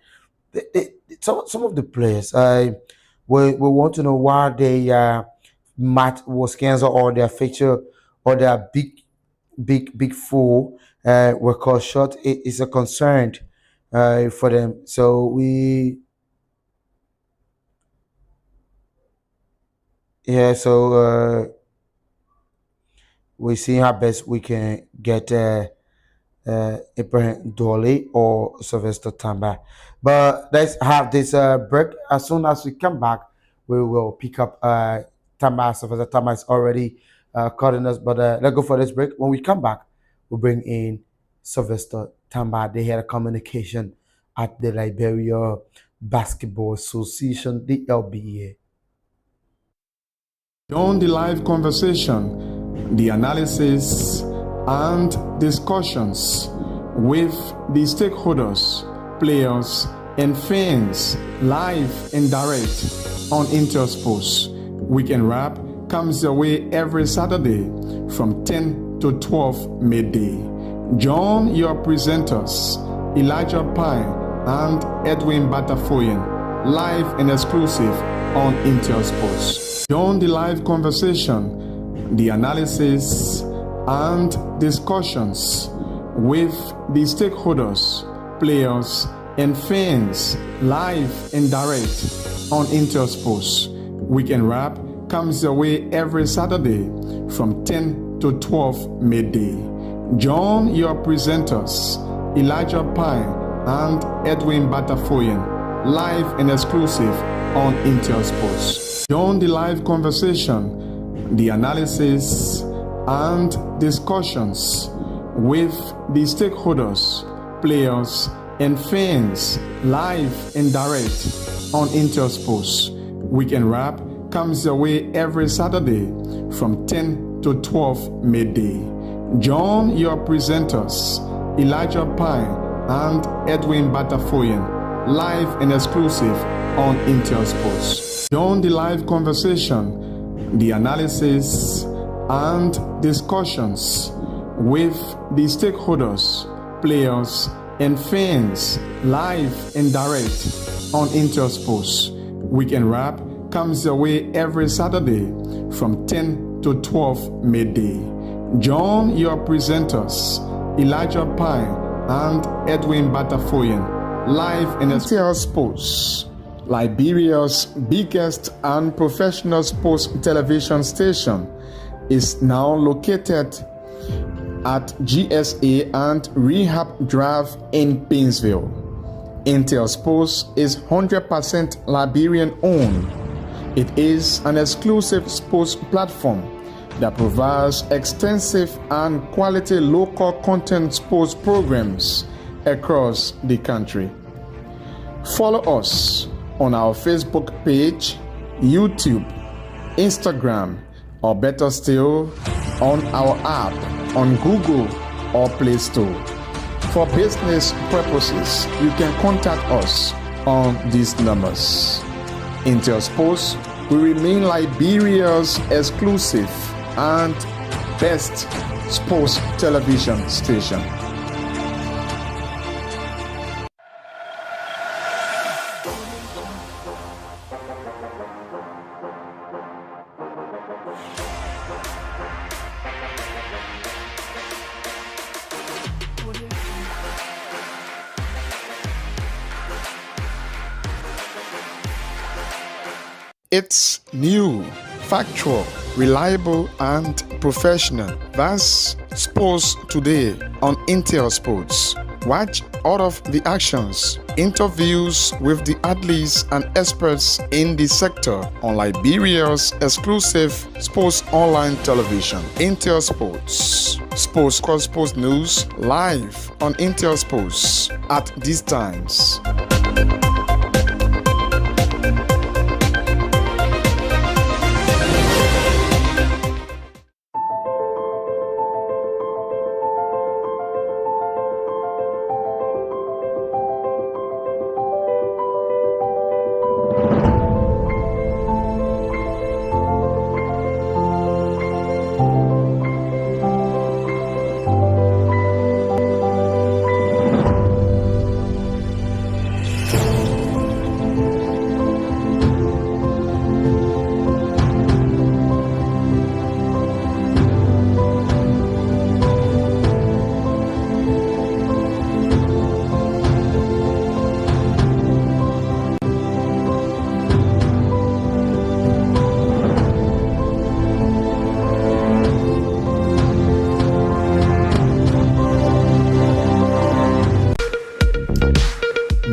some of the players we want to know why they match was canceled or their fixture or their big four were called short. It is a concern for them. So we see how best we can get Ibrahim Dole or Sylvester Tamba. But let's have this break. As soon as we come back, we will pick up Tamba. Sylvester Tamba is already calling us, but let's go for this break. When we come back, we'll bring in Sylvester Tamba. They had a communication at the Liberia Basketball Association, the LBA. Join the live conversation, the analysis, and discussions with the stakeholders, players, and fans live and direct on Intersports. Weekend Wrap comes your way every Saturday from 10 to 12 midday. Join your presenters, Elijah Pine and Edwin Batafoyen, live and exclusive on Intersports. Join the live conversation, the analysis, and discussions with the stakeholders, players, and fans live and direct on Intersports. Weekend Wrap comes your way every Saturday from 10 to 12 midday. Join your presenters, Elijah Pine and Edwin Batafoyen, live and exclusive on Intersports. Join the live conversation, the analysis, and discussions with the stakeholders, players, and fans live and direct on Intersports. Weekend Wrap comes your way every Saturday from 10 to 12 midday. Join your presenters, Elijah Pine and Edwin Batafoyen, live and exclusive on Intersports. Join the live conversation, the analysis, and discussions with the stakeholders, players, and fans live and direct on Intersports. Weekend Wrap comes your way every Saturday from 10 to 12 midday. Join your presenters, Elijah Pine and Edwin Batafoyen, live in Intersports, Liberia's biggest and professional sports television station, is now located at GSA and Rehab Drive in Painesville. Intersports is 100% Liberian owned. It is an exclusive sports platform that provides extensive and quality local content sports programs across the country. Follow us on our Facebook page, YouTube, Instagram, or better still, on our app on Google or Play Store. For business purposes, you can contact us on these numbers. Intersports will remain Liberia's exclusive and best sports television station. It's new, factual, reliable, and professional. That's Sports Today on Intersports. Watch all of the actions, interviews with the athletes and experts in the sector on Liberia's exclusive sports online television, Intersports. Sports Cross Sports News live on Intersports at these times.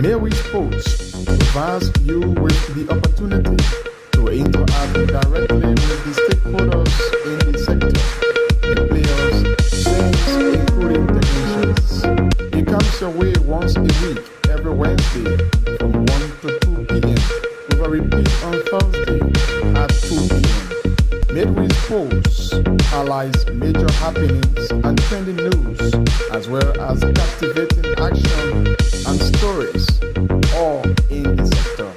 Mary Sports provides you with the opportunity to interact directly with the stakeholders in the sector, the players, fans, including technicians. It comes your way once a week, every Wednesday Series posts highlights major happenings and trending news, as well as captivating action and stories, all in the sector.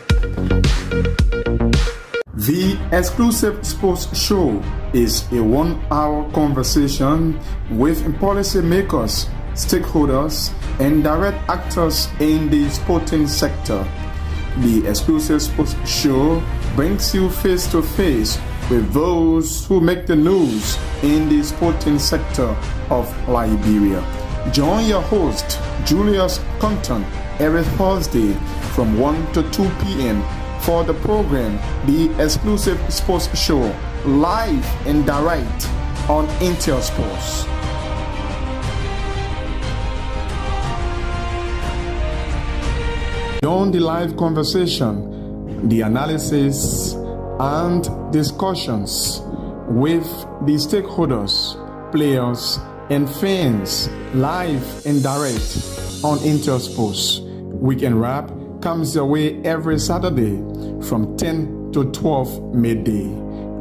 The Exclusive Sports Show is a 1-hour conversation with policymakers, stakeholders, and direct actors in the sporting sector. The Exclusive Sports Show brings you face to face with those who make the news in the sporting sector of Liberia. Join your host, Julius Compton, every Thursday from 1 to 2 p.m. for the program, The Exclusive Sports Show, live and direct on Intel Sports. During the live conversation, the analysis and discussions with the stakeholders, players, and fans, live and direct on Intel Sports. Weekend Wrap comes your way every Saturday from 10 to 12 midday.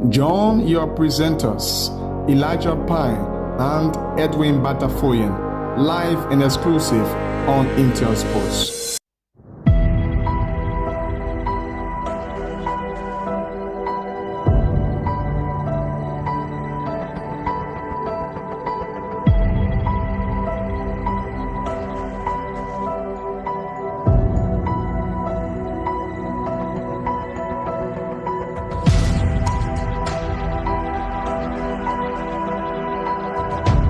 Join your presenters, Elijah Pine and Edwin Batafoyen, live and exclusive on Intel Sports.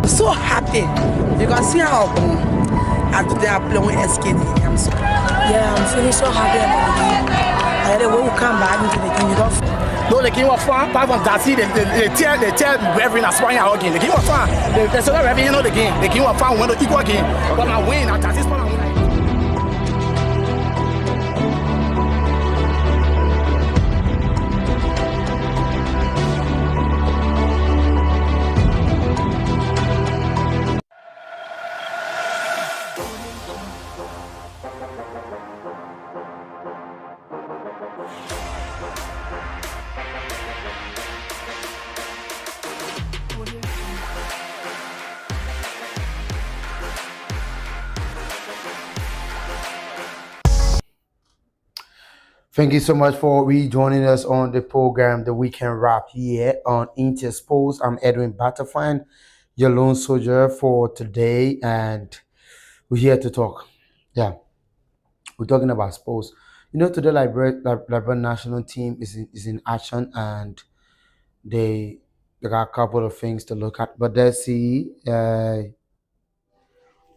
So happy. You can see how they are playing with SKD. I'm feeling so happy about the game. And then when we come back into the game, you don't. No, the game was fun. Apart from that, see, they tell Reverend Aspire how game. The game was fun. They said Reverend, you know the game. The game was fun. We went to equal game. But I win. At this point, I win. Thank you so much for rejoining us on the program, The Weekend Wrap, here on Intel Sports. I'm Edwin Batafoyen, your lone soldier for today, and we're here to talk. Yeah, we're talking about sports. You know, today Liberia national team is in action, and they got a couple of things to look at. But let's see. Yeah,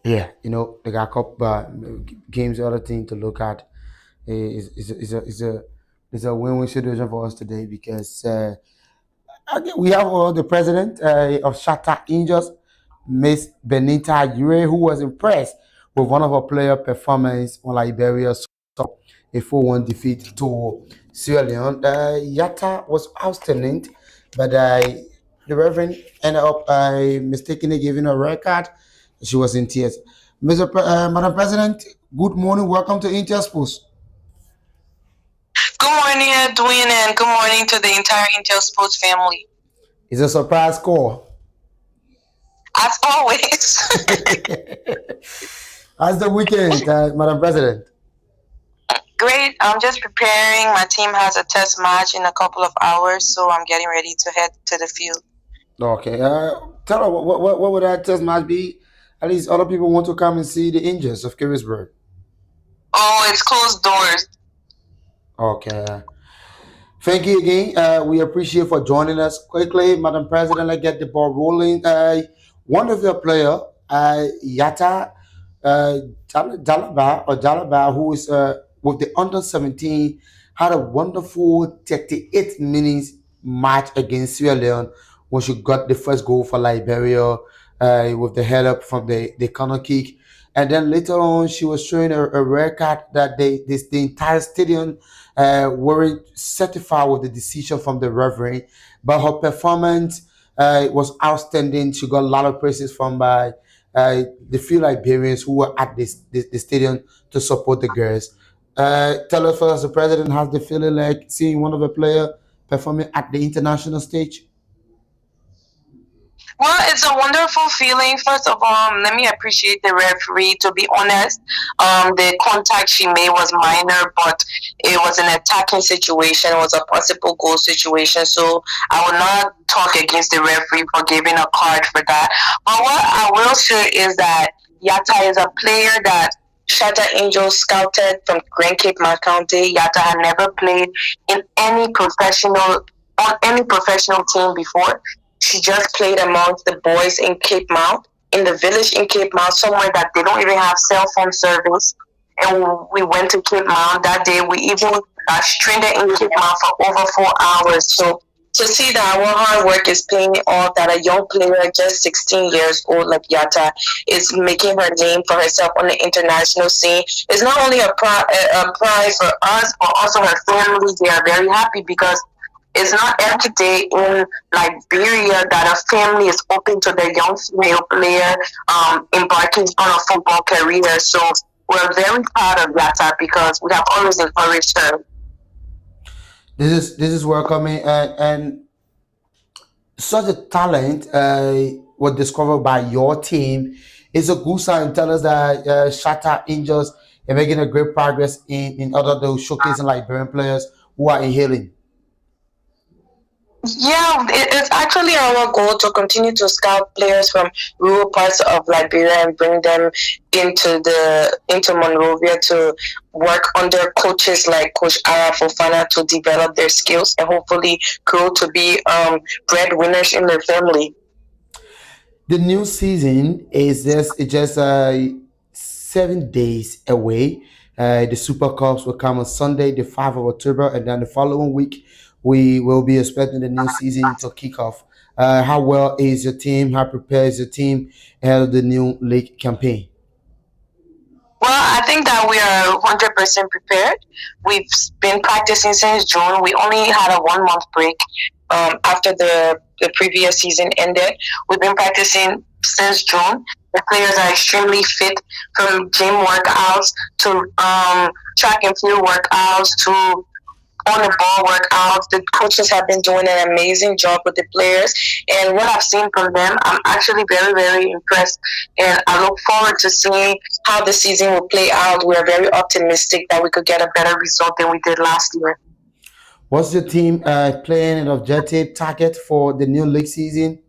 you know, they got a couple games, other thing to look at. Is a win-win situation for us today because we have the president of Shakhtar Angels, Miss Benita Ure, who was impressed with one of her player performance on Liberia's a 4-1 defeat to Sierra Leone. Yatta was outstanding, but the Reverend ended up mistakenly giving her a red card. She was in tears. Madam President, good morning. Welcome to Intel Sports. Good morning, Edwin, and good morning to the entire Intel Sports family. It's a surprise call. As always. How's the weekend, Madam President? Great. I'm just preparing. My team has a test match in a couple of hours, so I'm getting ready to head to the field. Okay. Tell her what would that test match be? At least other people want to come and see the Angels of Carisburg. Oh, it's closed doors. Okay. Thank you again. We appreciate for joining us. Quickly, Madam President, let's get the ball rolling. One of your player, Yatta Jalaba, who is with the under-17, had a wonderful 38 minutes match against Sierra Leone when she got the first goal for Liberia with the head up from the corner kick. And then later on, she was showing a red card that the entire stadium weren't certified with the decision from the referee. But her performance was outstanding. She got a lot of praises from the few Liberians who were at the stadium to support the girls. Tell us first, the president has the feeling like seeing one of the players performing at the international stage. Well, it's a wonderful feeling. First of all, let me appreciate the referee. To be honest, the contact she made was minor, but it was an attacking situation. It was a possible goal situation. So I will not talk against the referee for giving a card for that. But what I will say is that Yatta is a player that Shatter Angels scouted from Grand Cape Mount County. Yatta had never played in any professional on any professional team before. She just played amongst the boys in Cape Mount, in the village in Cape Mount, somewhere that they don't even have cell phone service. And we went to Cape Mount that day. We even stranded in Cape Mount for over 4 hours. So to see that our hard work is paying off, that a young player, just 16 years old like Yatta, is making her name for herself on the international scene, is not only a pride for us, but also her family. They are very happy because it's not every day in Liberia that a family is open to their young female player embarking on a football career. So we're very proud of Yatta because we have always encouraged her. This is welcoming, and such a talent was discovered by your team. It's a good sign. Tell us that Shatter Angels are making a great progress in order to showcasing Liberian players who are inhaling. Yeah, it's actually our goal to continue to scout players from rural parts of Liberia and bring them into Monrovia to work under coaches like Coach Ara Fofana to develop their skills and hopefully grow to be breadwinners in their family. The new season is just 7 days away. The Super Cups will come on Sunday, the 5th of October, and then the following week we will be expecting the new season to kick off. How well is your team? How prepared is your team ahead of the new league campaign? Well, I think that we are 100% prepared. We've been practicing since June. We only had a 1 month break after the previous season ended. We've been practicing since June. The players are extremely fit, from gym workouts to track and field workouts to on the ball workouts. The coaches have been doing an amazing job with the players, and what I've seen from them, I'm actually very, very impressed. And I look forward to seeing how the season will play out. We are very optimistic that we could get a better result than we did last year. What's your team playing an objective target for the new league season?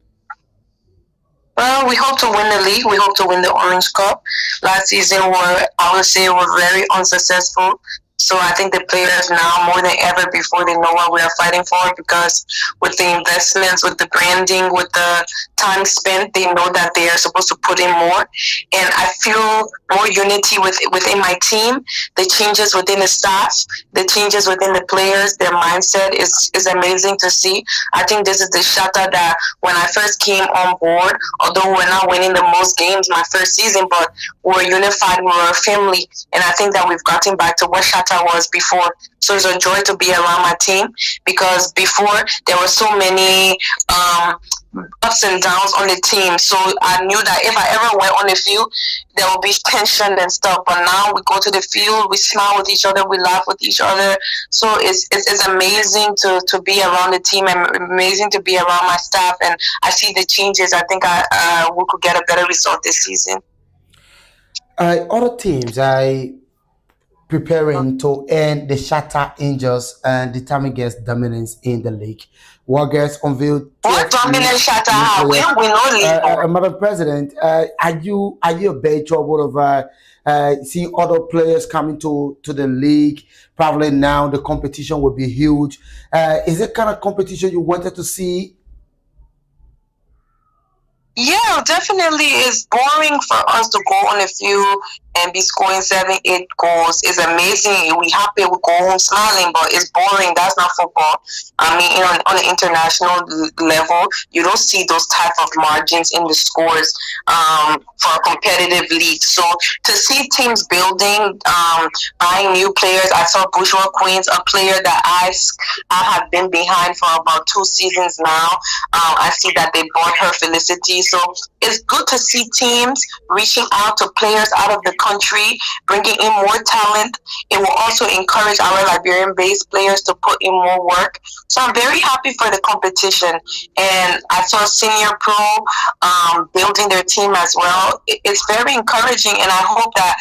Well, we hope to win the league. We hope to win the Orange Cup. Last season, I would say, were very unsuccessful. So I think the players now, more than ever before, they know what we are fighting for, because with the investments, with the branding, with the time spent, they know that they are supposed to put in more. And I feel more unity within my team. The changes within the staff, the changes within the players, their mindset is amazing to see. I think this is the Shatta that when I first came on board, although we're not winning the most games my first season, but we're unified, we're a family. And I think that we've gotten back to what Shatta was before. So it's a joy to be around my team, because before there were so many ups and downs on the team. So I knew that if I ever went on the field, there would be tension and stuff. But now we go to the field, we smile with each other, we laugh with each other. So it's amazing to be around the team, and amazing to be around my staff. And I see the changes. I think we could get a better result this season. Other teams, preparing to end the Shatter Angels and determine guest dominance in the league. Warriors unveiled. What dominant Shatter? We know Madam President, are you a bit trouble of seeing other players coming to the league? Probably now the competition will be huge. Is it kind of competition you wanted to see? Yeah, definitely. It's boring for us to go on the field and be scoring 7, 8 goals. It's amazing. We happy we go home smiling, but it's boring. That's not football. I mean, on the international level, you don't see those type of margins in the scores for a competitive league. So to see teams building, buying new players, I saw Bourgeois Queens, a player that I have been behind for about 2 seasons now. I see that they bought her Felicity. So it's good to see teams reaching out to players out of the country, bringing in more talent. It will also encourage our Liberian-based players to put in more work. So I'm very happy for the competition. And I saw Senior Pro building their team as well. It's very encouraging, and I hope that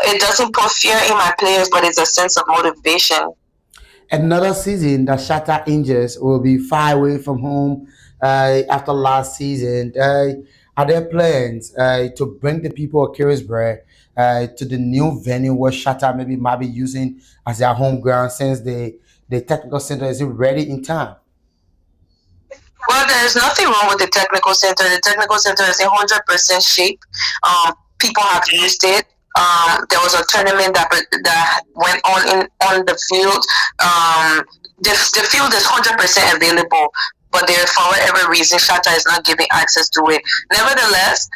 it doesn't put fear in my players, but it's a sense of motivation. Another season, the Shatter Angels will be far away from home after last season. Are there plans to bring the people of Carisbrooke to the new venue where Shatter might be using as their home ground, since the technical center isn't ready in time? Well, there's nothing wrong with the technical center. The technical center is in 100% shape. People have used it. There was a tournament that went on the field. The field is 100% available, but there, for whatever reason, Shatter is not giving access to it. Nevertheless,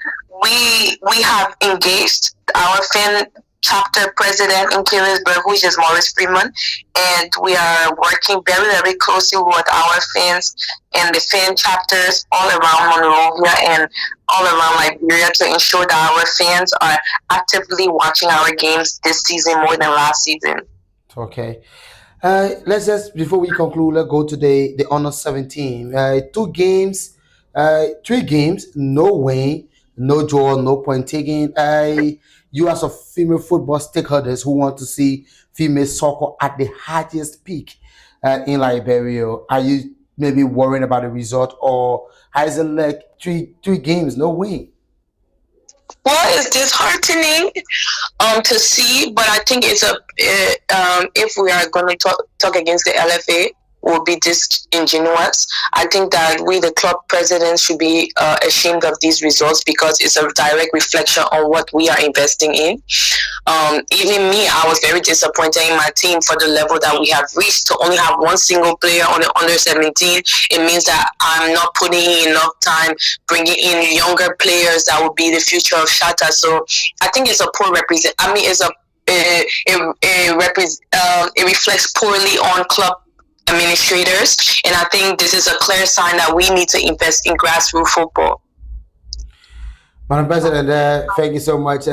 we have engaged our fan chapter president in Carisbrooke, which is Maurice Freeman, and we are working very, very closely with our fans and the fan chapters all around Monrovia and all around Liberia to ensure that our fans are actively watching our games this season more than last season. Okay. Let's just, before we conclude, let's go to the Honor 17. 2 games, 3 games, no win, no draw, no point taken. You as a female football stakeholders who want to see female soccer at the highest peak in Liberia, are you maybe worrying about the result, or how is it like 3 games, no win? Well, it's disheartening to see, but I think it's if we are going to talk against the LFA, will be disingenuous. I think that we, the club presidents, should be ashamed of these results, because it's a direct reflection on what we are investing in. Even me, I was very disappointed in my team for the level that we have reached. To only have one single player on the under 17, it means that I'm not putting in enough time bringing in younger players that will be the future of Shatter. So I think it's a poor represent. I mean, it's it reflects poorly on club administrators, and I think this is a clear sign that we need to invest in grassroots football. Madam President, thank you so much.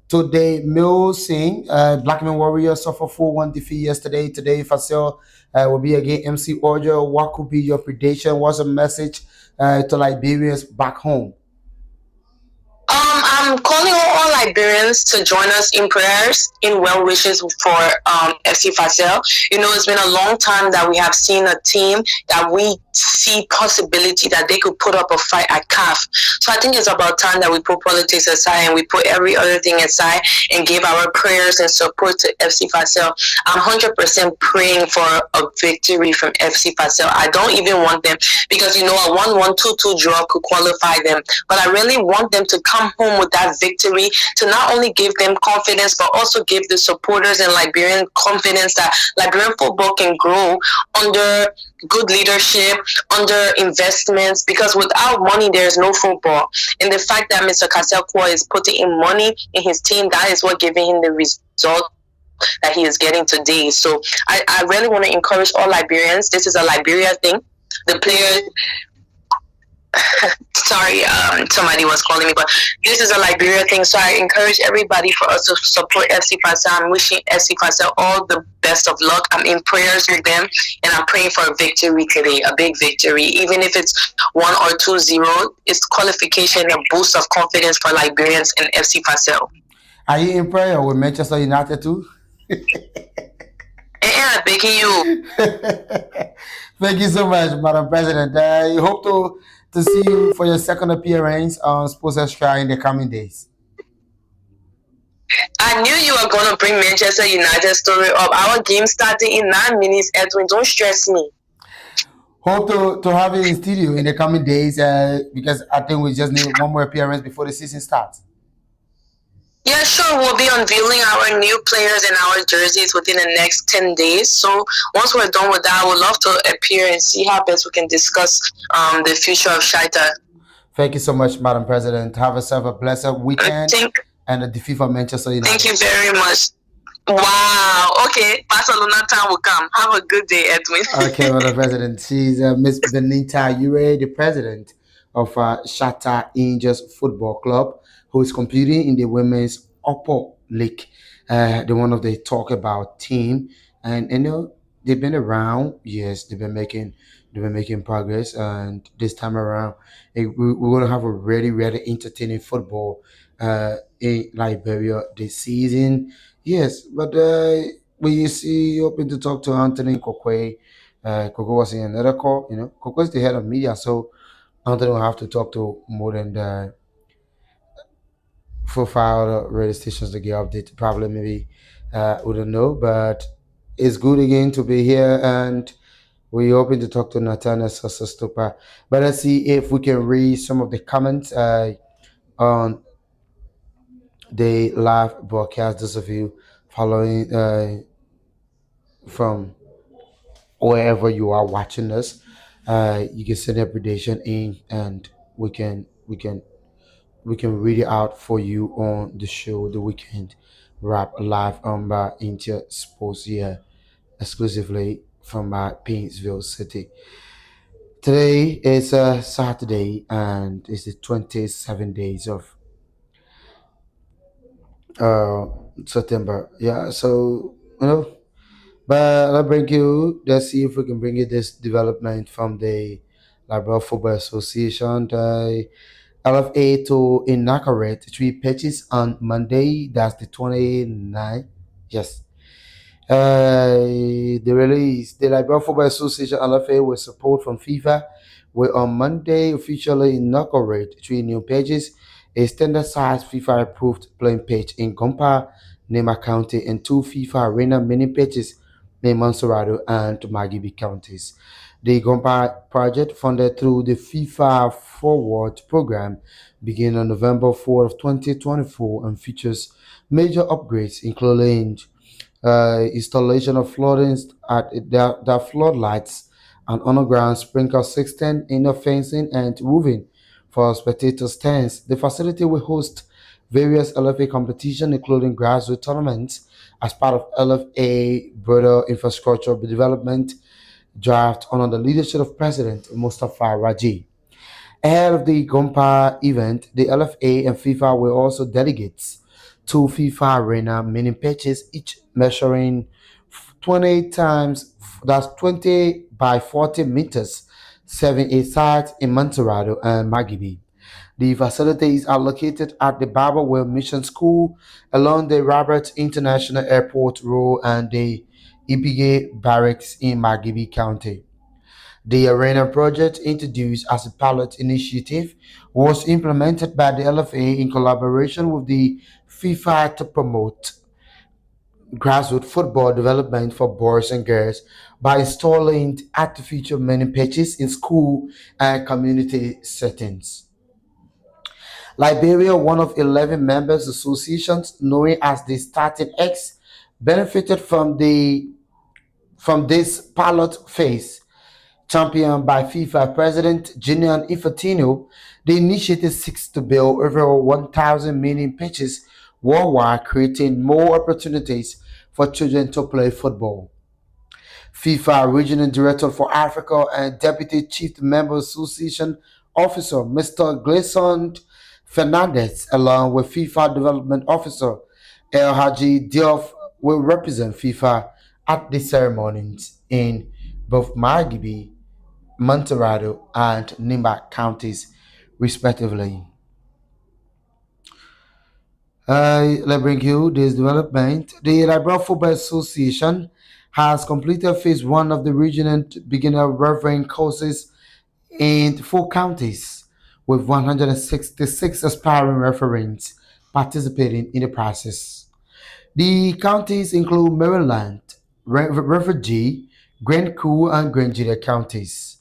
Today, Mil Singh, Black Men Warriors suffered 4-1 defeat yesterday. Today, Facel will be against MC Order. What could be your prediction? What's a message to Liberians back home? I'm calling on all Liberians to join us in prayers, in well wishes for FC Facel. You know, it's been a long time that we have seen a team that we see possibility that they could put up a fight at CAF. So I think it's about time that we put politics aside and we put every other thing aside and give our prayers and support to FC Facel. I'm 100% praying for a victory from FC Facel. I don't even want them, because, you know, a 1-1, 2-2 draw could qualify them. But I really want them to come home with that victory, to not only give them confidence, but also give the supporters and Liberian confidence that Liberian football can grow under good leadership, under investments, because without money there's no football. And the fact that Mr. Kaselkwa is putting in money in his team, that is what giving him the result that he is getting today. So I really want to encourage all Liberians. This is a Liberia thing. The players sorry, somebody was calling me, but this is a Liberia thing, so I encourage everybody for us to support FC Facel. I'm wishing FC Facel all the best of luck. I'm in prayers with them, and I'm praying for a victory today, a big victory. Even if it's 1 or 2-0, it's qualification, a boost of confidence for Liberians and FC Facel. Are you in prayer with Manchester United too? Yeah, begging you. Thank you so much, Madam President. I hope to see you for your second appearance on Sports Extra in the coming days. I knew you were going to bring Manchester United story up. Our game starting in 9 minutes, Edwin. Don't stress me. Hope to have you in studio in the coming days, because I think we just need one more appearance before the season starts. Yeah, sure. We'll be unveiling our new players and our jerseys within the next 10 days. So once we're done with that, I would love to appear and see how best we can discuss the future of Shaita. Thank you so much, Madam President. Have yourself a blessed weekend and a defeat for Manchester United. Thank you very much. Wow. Okay. Barcelona time will come. Have a good day, Edwin. Okay, Madam President. She's Miss Benita Ure, the president of Shatta Angels Football Club, who is competing in the Women's Upper League. The one of the talk about team, and they've been around. Yes, they've been making progress, and this time around, we're gonna have a really really entertaining football in Liberia this season. Yes, but when you see open to talk to Anthony Kokwe, Koko was in another call. Koko is the head of media, so Anthony will have to talk to more than the 4 5 radio stations to get update. Probably maybe we don't know, but it's good again to be here, and we're hoping to talk to Nathaniel Sosa. But let's see if we can read some of the comments on the live broadcast. Those of you following from wherever you are watching us, you can send a prediction in, and we can read it out for you on the show the weekend wrap live on by Inter Sports here exclusively from Painesville City. Today is Saturday, and it's the 27 days of uh, September. Yeah, so but let's see if we can bring you this development from the Liberal Football Association. The LFA to inaugurate 3 pitches on Monday. That's the 29th. Yes. The Liberal Football Association LFA with support from FIFA will on Monday officially inaugurate 3 new pitches, a standard size FIFA approved playing pitch in Gompa, Nema County, and 2 FIFA Arena mini pitches in Monserrado and Magibi counties. The Gompa project, funded through the FIFA Forward program, began on November 4th of 2024 and features major upgrades, including installation of floodings at the floodlights and underground sprinkler system, inner fencing, and roofing for spectator stands. The facility will host various LFA competitions, including grassroots tournaments, as part of LFA broader infrastructure development draft under the leadership of President Mustafa Raji. Ahead of the Gompa event, the LFA and FIFA will also delegates 2 FIFA Arena mini pitches, each measuring 20 times, that's 20 by 40 meters, 7 sites in Monterrado and Magibi. The facilities are located at the Barberwell Mission School along the Robert International Airport Road and the Ibige Barracks in Magibi County. The Arena project, introduced as a pilot initiative, was implemented by the LFA in collaboration with the FIFA to promote grassroots football development for boys and girls by installing artificial mini pitches in school and community settings. Liberia, one of 11 members associations known as the Starting X, benefited from this pilot phase. Championed by FIFA President Gianni Infantino, the initiative seeks to build over 1,000 mini pitches worldwide, creating more opportunities for children to play football. FIFA Regional Director for Africa and Deputy Chief Member Association Officer Mr. Gleison Fernandez, along with FIFA Development Officer El Haji Diop, will represent FIFA at the ceremonies in both Margibi, Monterrado, and Nimba counties, respectively. Let's bring you this development. The Liberal Football Association has completed phase one of the regional beginner refereeing courses in 4 counties, with 166 aspiring referees participating in the process. The counties include Maryland, Refugee, Grand Coup, and Grand Julia counties.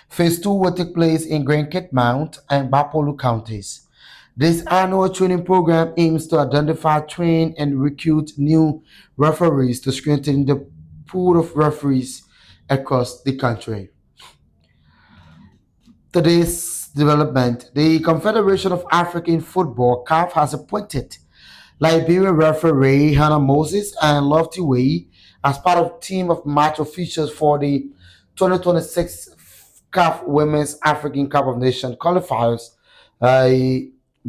Phase 2 will take place in Grand Mount and Bapolu counties. This annual training program aims to identify, train, and recruit new referees to strengthen the pool of referees across the country. Today's development, the Confederation of African Football (CAF) has appointed Liberian referee Hannah Moses and Lofty Way as part of team of match officials for the 2026 CAF Women's African Cup of Nations qualifiers uh,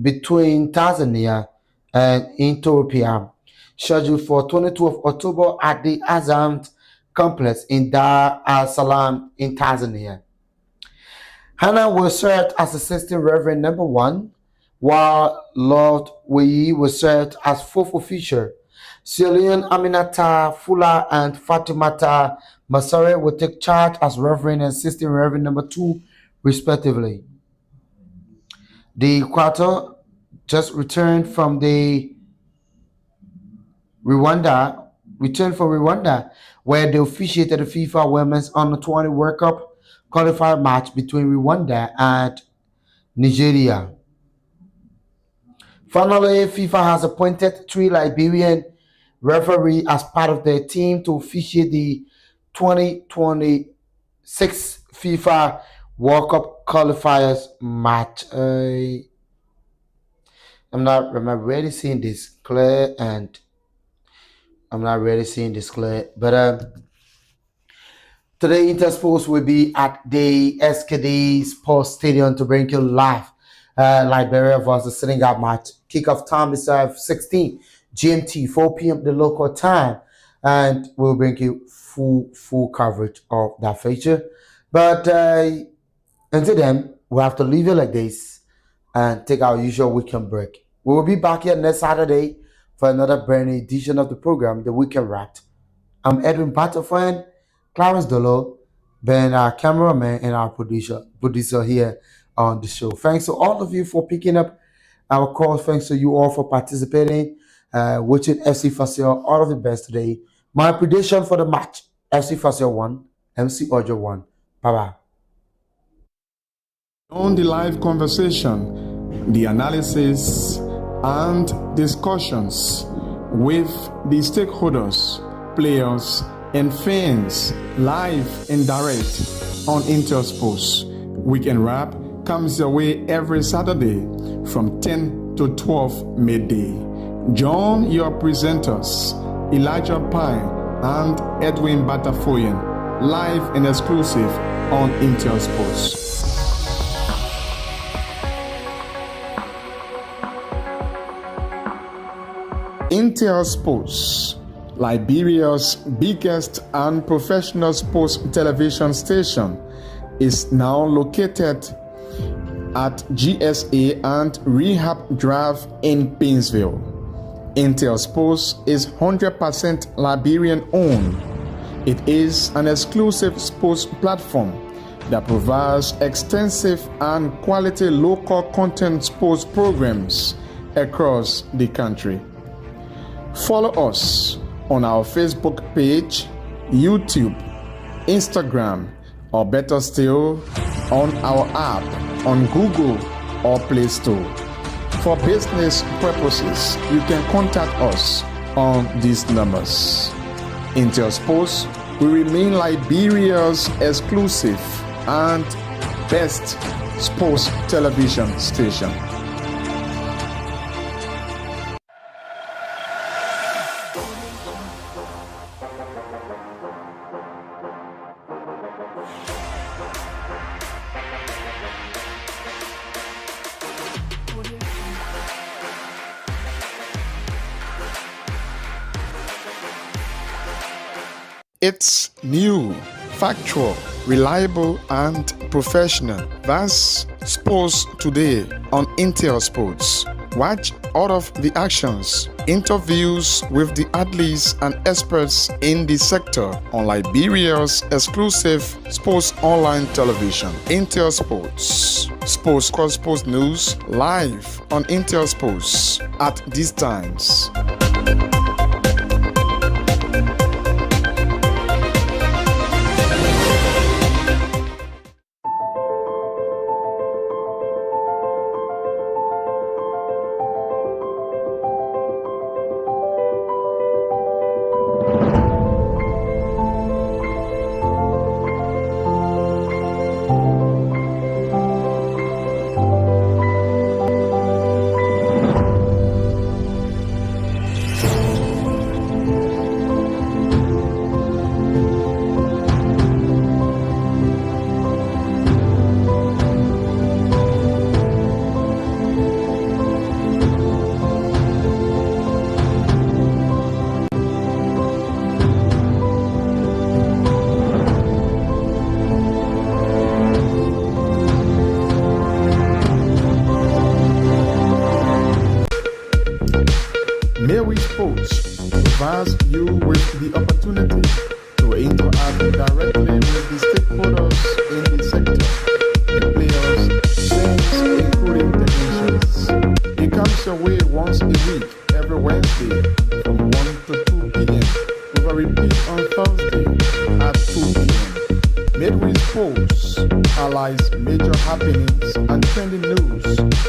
between Tanzania and Ethiopia, scheduled for 22 of October at the Azam complex in Dar es Salaam in Tanzania. Hannah will serve as assistant reverend number 1, while Lord Wei will serve as fourth official. Celine Aminata Fula and Fatimata Masare will take charge as reverend and assistant reverend number 2, respectively. The quarter just returned from Rwanda, where they officiated the FIFA Women's Under 20 World Cup qualifier match between Rwanda and Nigeria. Finally, FIFA has appointed 3 Liberian referees as part of their team to officiate the 2026 FIFA World Cup qualifiers match. I'm not really seeing this clear, but today Intersports will be at the SKD Sports Stadium to bring you live Liberia versus Senegal match. Kickoff time is 16 GMT, 4 p.m. the local time, and we'll bring you full coverage of that feature. But until then, we'll have to leave it like this and take our usual weekend break. We will be back here next Saturday for another brand new edition of the program, The Weekend Wrapped. I'm Edwin Patterfan, Clarence Dolo, Ben, our cameraman, and our producer here on the show. Thanks to all of you for picking up our call. Thanks to you all for participating. Watching FC Fasio, all of the best today. My prediction for the match: FC Fasio 1, MC Ojo 1. Bye-bye. On the live conversation, the analysis and discussions with the stakeholders, players, and fans live and direct on Intersports. Weekend Wrap comes your way every Saturday from 10 to 12 midday. Join your presenters, Elijah Pine and Edwin Batafoyan, live and exclusive on Intersports. Intersports, Liberia's biggest and professional sports television station, is now located at GSA and Rehab Drive in Painesville. Intersports is 100% Liberian owned. It is an exclusive sports platform that provides extensive and quality local content sports programs across the country. Follow us on our Facebook page, YouTube, Instagram, or better still, on our app on Google or Play Store. For business purposes, you can contact us on these numbers. Intersports will remain Liberia's exclusive and best sports television station. It's new, factual, reliable, and professional. That's Sports Today on Intersports. Watch all of the actions, interviews with the athletes and experts in the sector on Liberia's exclusive sports online television, Intersports. Sports Cross Sports News live on Intersports at these times. Midway Sports provides you with the opportunity to interact directly with the stakeholders in the sector, the players, fans, including technicians. It comes your way once a week, every Wednesday from 1 to 2 p.m. with a repeat on Thursday at 2 p.m. Midway Sports highlights major happenings and trending news